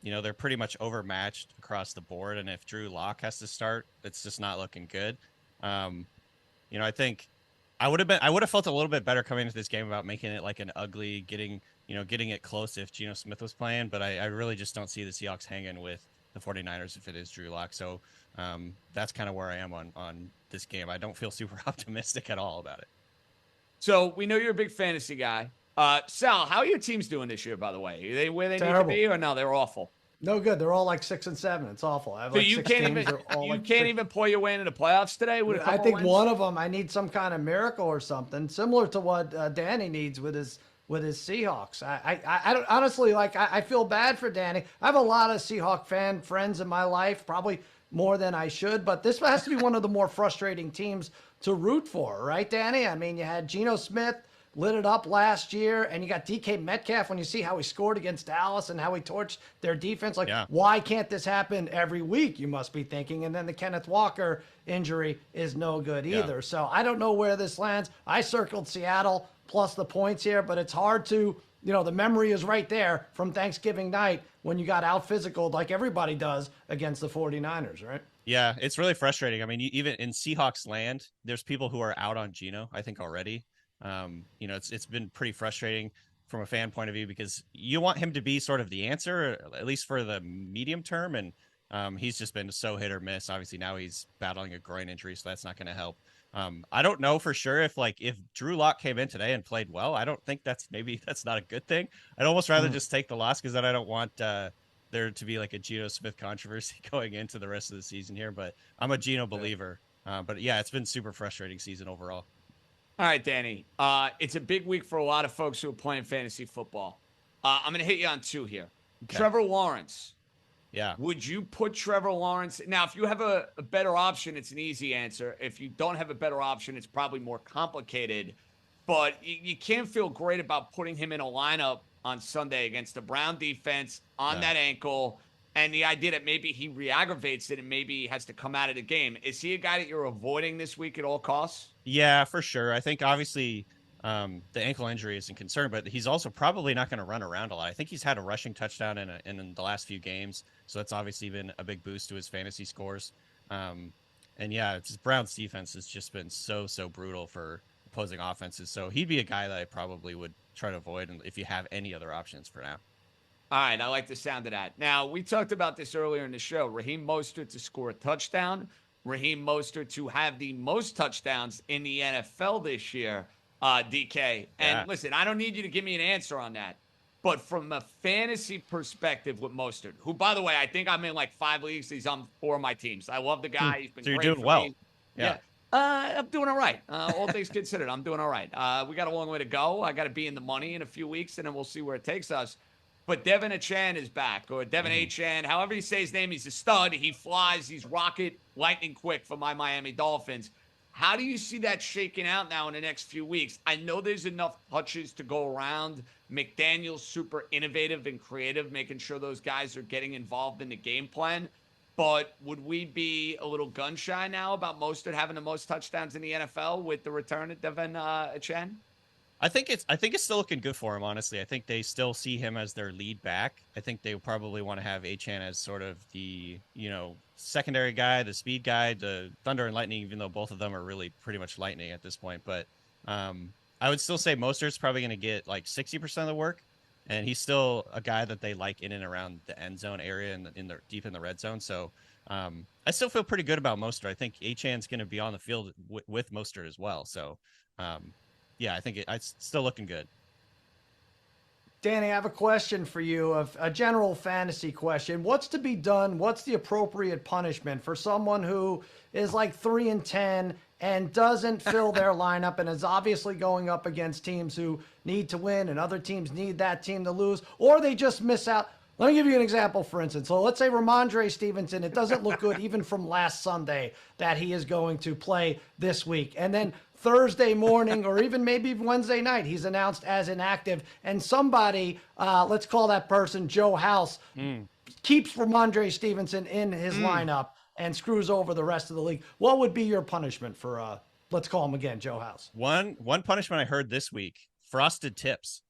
they're pretty much overmatched across the board. And if Drew Lock has to start, it's just not looking good. I think I would have felt a little bit better coming into this game about making it like an ugly, getting it close if Geno Smith was playing. But I really just don't see the Seahawks hanging with the 49ers if it is Drew Lock. So that's kind of where I am on this game. I don't feel super optimistic at all about it. So we know you're a big fantasy guy. Sal, how are your teams doing this year, by the way? Are they where they Terrible. need to be, or no, they're awful? No good. They're all like 6 and 7. It's awful. I have like you 6 can't teams. even They're all can't even play your way into the playoffs today with a couple I think wins? one of them, I need some kind of miracle or something, similar to what Danny needs with his with his Seahawks. I don't, honestly, like, I feel bad for Danny. I have a lot of Seahawk fan friends in my life, probably more than I should, but this has to be one of the more frustrating teams to root for, right, Danny? I mean, you had Geno Smith lit it up last year, and you got DK Metcalf when you see how he scored against Dallas and how he torched their defense. Like, why can't this happen every week, you must be thinking? And then the Kenneth Walker injury is no good either. So I don't know where this lands. I circled Seattle plus the points here, but it's hard to, you know, the memory is right there from Thanksgiving night when you got out physicaled like everybody does against the 49ers, right? Yeah, it's really frustrating. I mean, even in Seahawks land, there's people who are out on Geno, I think, already. You know, it's been pretty frustrating from a fan point of view because you want him to be sort of the answer, at least for the medium term. And he's just been so hit or miss. Obviously, now he's battling a groin injury, so that's not going to help. I don't know for sure if Drew Lock came in today and played well. I don't think that's not a good thing. I'd almost rather just take the loss because then I don't want there to be like a Geno Smith controversy going into the rest of the season here. But I'm a Geno believer. But yeah, it's been super frustrating season overall. All right, Danny. It's a big week for a lot of folks who are playing fantasy football. I'm going to hit you on two here. Okay. Trevor Lawrence. Yeah. Would you put Trevor Lawrence? Now, if you have a better option, it's an easy answer. If you don't have a better option, it's probably more complicated. But you can't feel great about putting him in a lineup on Sunday against the Brown defense on that ankle. And the idea that maybe he re-aggravates it and maybe he has to come out of the game. Is he a guy that you're avoiding this week at all costs? Yeah, for sure. I think obviously the ankle injury isn't concerned, but he's also probably not going to run around a lot. I think he's had a rushing touchdown in the last few games, so that's obviously been a big boost to his fantasy scores. And yeah, Brown's defense has just been so brutal for opposing offenses. So he'd be a guy that I probably would try to avoid if you have any other options for now. All right, I like the sound of that. Now, we talked about this earlier in the show. Raheem Mostert to score a touchdown. Raheem Mostert to have the most touchdowns in the NFL this year, DK. And listen, I don't need you to give me an answer on that. But from a fantasy perspective with Mostert, who, by the way, I think I'm in like 5 leagues. He's on 4 of my teams. I love the guy. He's been so you're great doing well. Me. Yeah. I'm doing all right. All things considered, I'm doing all right. We got a long way to go. I got to be in the money in a few weeks, and then we'll see where it takes us. But Devin Achane is back, or Devin Achane, however you say his name. He's a stud. He flies. He's rocket lightning quick for my Miami Dolphins. How do you see that shaking out now in the next few weeks? I know there's enough touches to go around. McDaniel's super innovative and creative, making sure those guys are getting involved in the game plan. But would we be a little gun shy now about Mostert having the most touchdowns in the NFL with the return of Devin Achane? I think it's still looking good for him, honestly. I think they still see him as their lead back. I think they probably want to have Achane as sort of the, secondary guy, the speed guy, the thunder and lightning, even though both of them are really pretty much lightning at this point. But I would still say Mostert's probably going to get like 60% of the work, and he's still a guy that they like in and around the end zone area and deep in the red zone. So I still feel pretty good about Mostert. I think Achane's going to be on the field with Mostert as well. So yeah, I think it's still looking good. Danny, I have a question for you, a general fantasy question. What's to be done? What's the appropriate punishment for someone who is like 3-10 and doesn't fill their lineup and is obviously going up against teams who need to win and other teams need that team to lose, or they just miss out? Let me give you an example, for instance. So let's say Ramondre Stevenson, it doesn't look good even from last Sunday that he is going to play this week. And then Thursday morning or even maybe Wednesday night, he's announced as inactive. And somebody, let's call that person Joe House, keeps Ramondre Stevenson in his lineup and screws over the rest of the league. What would be your punishment for, let's call him again, Joe House? One punishment I heard this week, frosted tips.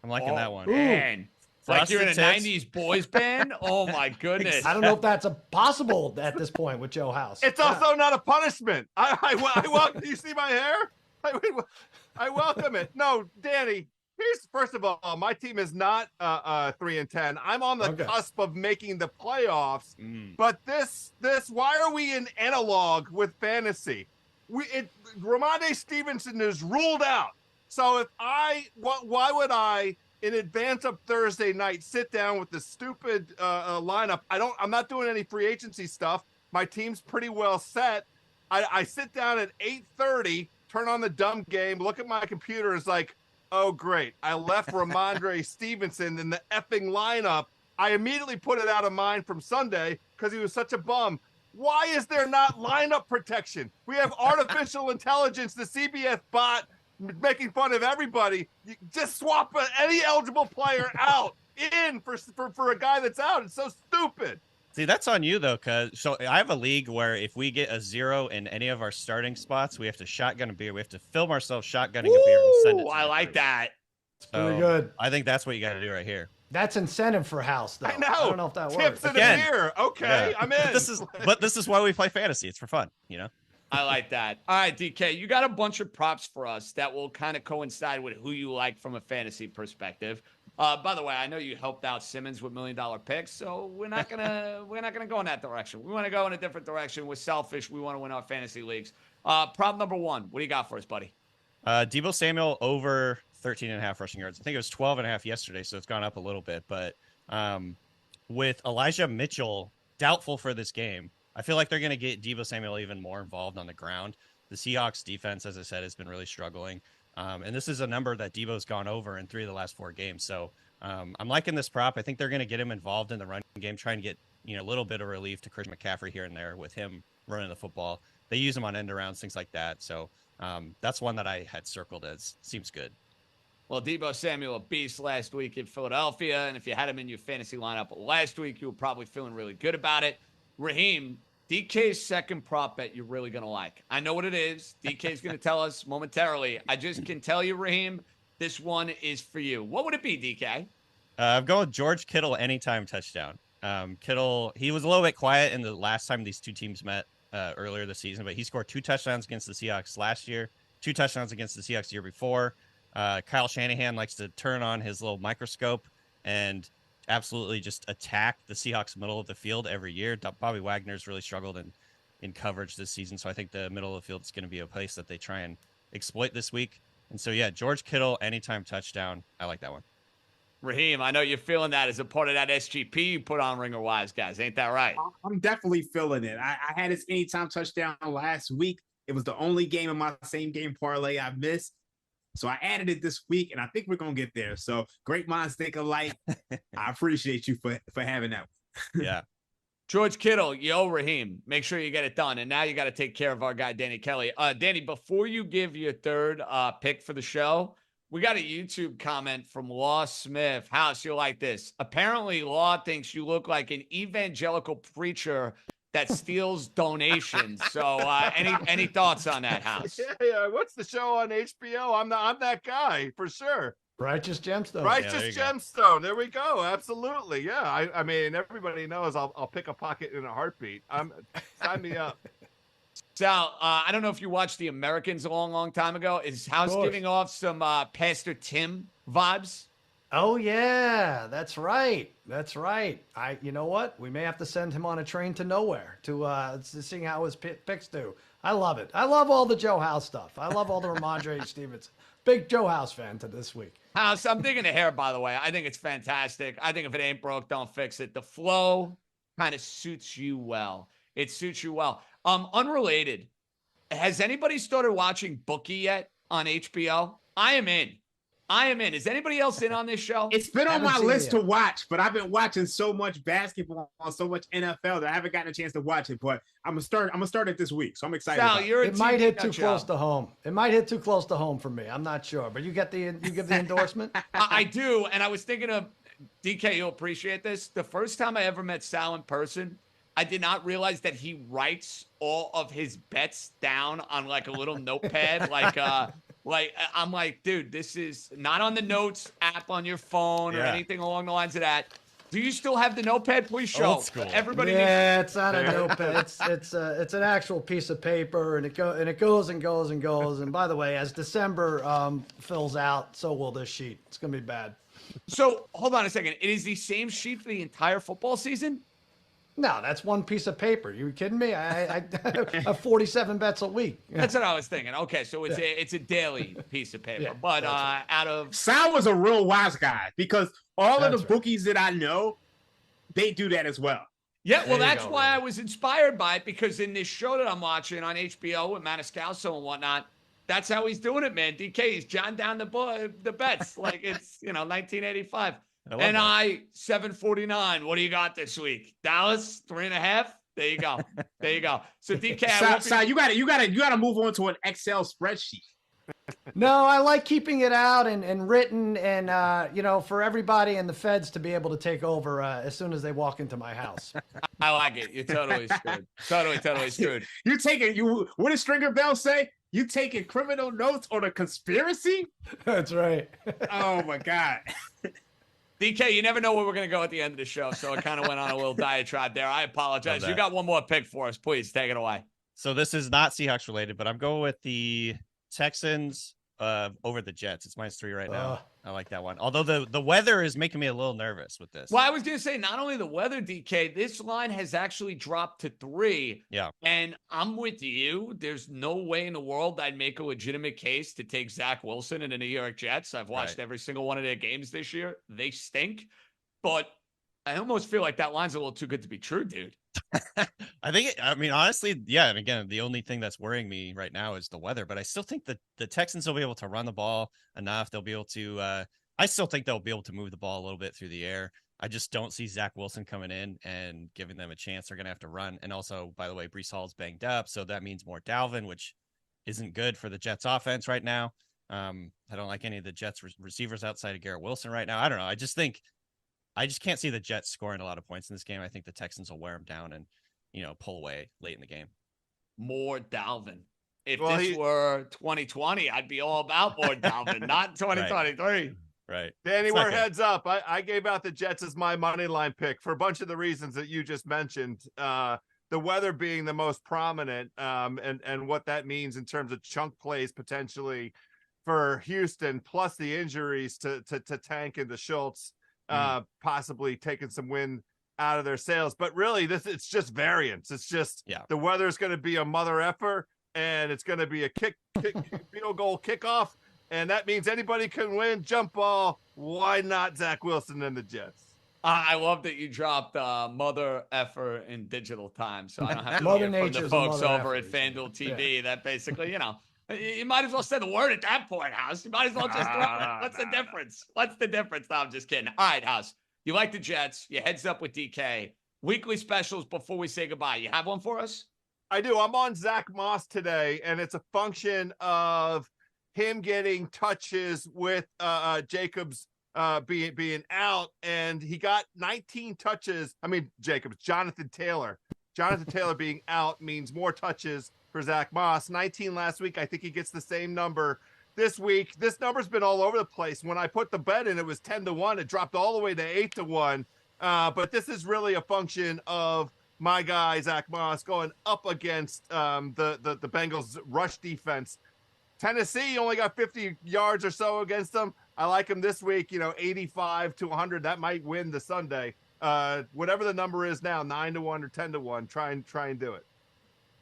I'm liking that one. Man. Like you're in a 90s boys band? Oh, my goodness. I don't know if that's possible at this point with Joe House. It's also not a punishment. I welcome. Do you see my hair? I welcome it. No, Danny, first of all, my team is not 3-10. I'm on the cusp of making the playoffs. But this, why are we in analog with fantasy? Ramondre Stevenson is ruled out. So why would I, in advance of Thursday night, sit down with the stupid lineup? I'm not doing any free agency stuff. My team's pretty well set. I sit down at 8:30, turn on the dumb game, look at my computer. It's like, oh, great. I left Ramondre Stevenson in the effing lineup. I immediately put it out of mind from Sunday because he was such a bum. Why is there not lineup protection? We have artificial intelligence, the CBS bot making fun of everybody. You just swap any eligible player out in for a guy that's out. It's so stupid. See, that's on you though, so I have a league where if we get a 0 in any of our starting spots, we have to shotgun a beer. We have to film ourselves shotgunning a beer and send it. I like that. It's pretty good. I think that's what you got to do right here. That's incentive for House, though. I know. I don't know if that works. Tips in a beer. Okay, Yeah. I'm in. This is why we play fantasy. It's for fun, you know. I like that. All right, DK, you got a bunch of props for us that will kind of coincide with who you like from a fantasy perspective. By the way, I know you helped out Simmons with $1 million picks, so we're not gonna go in that direction. We want to go in a different direction. We're selfish. We want to win our fantasy leagues. Prop number 1. What do you got for us, buddy? Deebo Samuel over 13.5 rushing yards. I think it was 12.5 yesterday, so it's gone up a little bit. But with Elijah Mitchell doubtful for this game, I feel like they're going to get Deebo Samuel even more involved on the ground. The Seahawks defense, as I said, has been really struggling. And this is a number that Deebo's gone over in 3 of the last 4 games. So I'm liking this prop. I think they're going to get him involved in the running game, try and get a little bit of relief to Christian McCaffrey here and there with him running the football. They use him on end arounds, things like that. So that's one that I had circled as seems good. Well, Deebo Samuel, a beast last week in Philadelphia. And if you had him in your fantasy lineup last week, you were probably feeling really good about it. Raheem, DK's second prop bet you're really going to like. I know what it is. DK's going to tell us momentarily. I just can tell you, Raheem, this one is for you. What would it be, DK? I'm going with George Kittle anytime touchdown. Kittle, he was a little bit quiet in the last time these two teams met earlier this season, but he scored 2 touchdowns against the Seahawks last year, 2 touchdowns against the Seahawks the year before. Kyle Shanahan likes to turn on his little microscope and absolutely just attack the Seahawks middle of the field every year. Bobby Wagner's really struggled in coverage this season, so I think the middle of the field is going to be a place that they try and exploit this week. And so, yeah, George Kittle, anytime touchdown. I like that one. Raheem, I know you're feeling that as a part of that SGP you put on Ringer Wise, guys. Ain't that right? I'm definitely feeling it. I had his anytime touchdown last week. It was the only game in my same game parlay I missed. So I added it this week, and I think we're going to get there. So great minds think alike. I appreciate you for having that one. Yeah. George Kittle, yo, Raheem, make sure you get it done. And now you got to take care of our guy, Danny Kelly. Danny, before you give your third pick for the show, we got a YouTube comment from Law Smith. House, you'll like this. Apparently, Law thinks you look like an evangelical preacher that steals donations. So any thoughts on that, House? Yeah. What's the show on HBO? I'm that guy for sure. Righteous Gemstone. Righteous Gemstone. There we go. Absolutely. Yeah. I mean, everybody knows I'll pick a pocket in a heartbeat. Sign me up. Sal, I don't know if you watched The Americans a long time ago. Is House giving off some Pastor Tim vibes? Oh yeah, that's right. That's right. You know what? We may have to send him on a train to nowhere to see how his picks do. I love it. I love all the Joe House stuff. I love all the Ramondre Stevenson. Big Joe House fan to this week. House, I'm digging the hair, by the way. I think it's fantastic. I think if it ain't broke, don't fix it. The flow kind of suits you well. It suits you well. Unrelated. Has anybody started watching Bookie yet on HBO? I am in. Is anybody else in on this show? It's been on my list to watch, but I've been watching so much basketball, so much NFL that I haven't gotten a chance to watch it. But I'm gonna start it this week, so I'm excited. Sal, it might hit too close to home. It might hit too close to home for me. I'm not sure, but you give the endorsement. I do, and I was thinking of DK. You'll appreciate this. The first time I ever met Sal in person, I did not realize that he writes all of his bets down on like a little notepad, Like, I'm like, dude, this is not on the notes app on your phone or anything along the lines of that. Do you still have the notepad? Please show. Old school. Everybody. Yeah, it's not a notepad. It's an actual piece of paper, and it goes and goes and goes. And by the way, as December fills out, so will this sheet. It's gonna be bad. So hold on a second. It is the same sheet for the entire football season? No, that's one piece of paper. You kidding me? I have 47 bets a week. That's what I was thinking. Okay, so it's a daily piece of paper. Yeah, but out of Sal was a real wise guy because all of the That's right. bookies that I know, they do that as well. Yeah, well, There you that's go, why man. I was inspired by it, because in this show that I'm watching on HBO with Maniscalco and whatnot, That's how he's doing it, man. DK, he's jotting down the bets like it's 1985. And I 749. What do you got this week? Dallas 3.5. There you go. There you go. So DK, you gotta move on to an Excel spreadsheet. No, I like keeping it out and written and, for everybody in the feds to be able to take over as soon as they walk into my house. I like it. You're totally screwed. Totally screwed. What did Stringer Bell say? You taking criminal notes on a conspiracy? That's right. Oh, my God. DK, you never know where we're going to go at the end of the show, so it kind of went on a little diatribe there. I apologize. You got one more pick for us. Please take it away. So this is not Seahawks related, but I'm going with the Texans over the Jets. It's -3 right now. I like that one. Although the weather is making me a little nervous with this. Well, I was going to say, not only the weather, DK, this line has actually dropped to 3. Yeah. And I'm with you. There's no way in the world I'd make a legitimate case to take Zach Wilson and the New York Jets. I've watched every single one of their games this year. They stink. But I almost feel like that line's a little too good to be true, dude. Honestly, yeah. And again, the only thing that's worrying me right now is the weather, but I still think that the Texans will be able to run the ball enough. They'll be able to, I still think they'll be able to move the ball a little bit through the air. I just don't see Zach Wilson coming in and giving them a chance. They're going to have to run. And also, by the way, Breece Hall's banged up. So that means more Dalvin, which isn't good for the Jets offense right now. I don't like any of the Jets receivers outside of Garrett Wilson right now. I don't know. I just can't see the Jets scoring a lot of points in this game. I think the Texans will wear them down and, pull away late in the game. More Dalvin. If this were 2020, I'd be all about more Dalvin, not 2023. Right. Danny, we're heads up. I gave out the Jets as my money line pick for a bunch of the reasons that you just mentioned. The weather being the most prominent, and what that means in terms of chunk plays potentially for Houston, plus the injuries to Tank and to Schultz. Possibly taking some wind out of their sails, but really it's just variance. It's just the weather's going to be a mother effer, and it's going to be a kick field goal kickoff, and that means anybody can win. Jump ball. Why not Zach Wilson and the Jets? I love that you dropped mother effer in digital time, so I don't have to Mother hear from the folks over at effort. FanDuel TV that basically, you might as well say the word at that point, House. You might as well just throw it. What's the difference? What's the difference? No, I'm just kidding. All right, House. You like the Jets. You heads up with DK. Weekly specials before we say goodbye. You have one for us? I do. I'm on Zach Moss today, and it's a function of him getting touches with Jacobs being out, and he got 19 touches. Jonathan Taylor. Jonathan Taylor being out means more touches for Zach Moss. 19 last week. I think he gets the same number this week. This number's been all over the place. When I put the bet in, it was 10-1. It dropped all the way to 8-1. But this is really a function of my guy, Zach Moss, going up against the Bengals rush defense. Tennessee only got 50 yards or so against them. I like him this week, 85 to 100. That might win the Sunday. Whatever the number is now, 9-1 or 10-1, try and do it.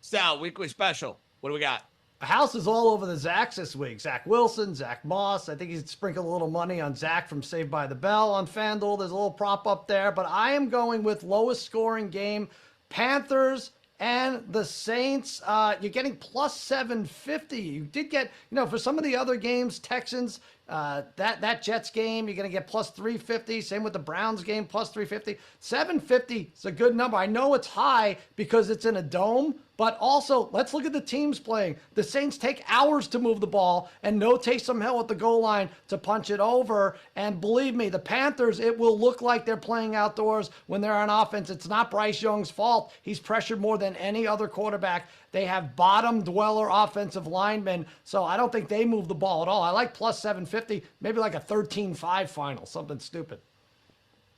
Sal, weekly special. What do we got? The house is all over the Zacks this week. Zach Wilson, Zach Moss. I think he's sprinkled a little money on Zach from Saved by the Bell on FanDuel. There's a little prop up there, but I am going with lowest scoring game, Panthers and the Saints. You're getting plus 750. You did get, for some of the other games, Texans, that Jets game, you're going to get plus 350. Same with the Browns game, plus 350. 750 is a good number. I know it's high because it's in a dome, but also let's look at the teams playing. The Saints take hours to move the ball and no Taysom Hill at the goal line to punch it over. And believe me, the Panthers, it will look like they're playing outdoors when they're on offense. It's not Bryce Young's fault. He's pressured more than any other quarterback. They have bottom dweller offensive linemen, so I don't think they move the ball at all. I like plus 750, maybe like a 13-5 final, something stupid.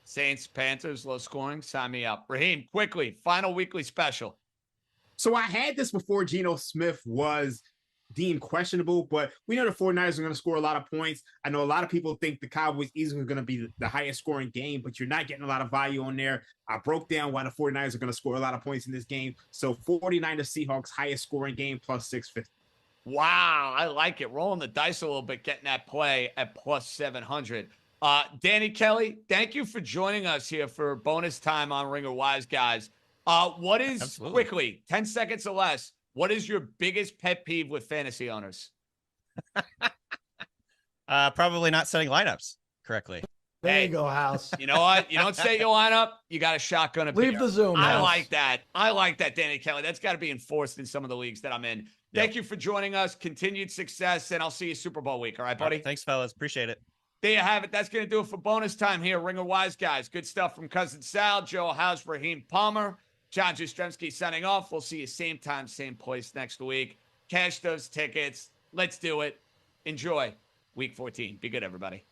Saints, Panthers, low scoring. Sign me up. Raheem, quickly, final weekly special. So I had this before Geno Smith was deemed questionable, but we know the 49ers are going to score a lot of points. I know a lot of people think the Cowboys easily going to be the highest scoring game, but you're not getting a lot of value on there. I broke down why the 49ers are going to score a lot of points in this game. So 49ers Seahawks highest scoring game plus 650. Wow, I like it. Rolling the dice a little bit, getting that play at plus 700. Danny Kelly, thank you for joining us here for bonus time on Ringer Wise Guys. What is, quickly, 10 seconds or less, what is your biggest pet peeve with fantasy owners? Probably not setting lineups correctly. There you go, House. You know what? You don't set your lineup. You got a shotgun a Leave the Zoom. I House. like that. I like that, Danny Kelly. That's got to be enforced in some of the leagues that I'm in. Thank you for joining us. Continued success, and I'll see you Super Bowl week. All right, buddy? All right, thanks, fellas. Appreciate it. There you have it. That's going to do it for bonus time here. Ringer Wise Guys. Good stuff from Cousin Sal, Joe House, Raheem Palmer, John Jastremski signing off. We'll see you same time, same place next week. Cash those tickets. Let's do it. Enjoy Week 14. Be good, everybody.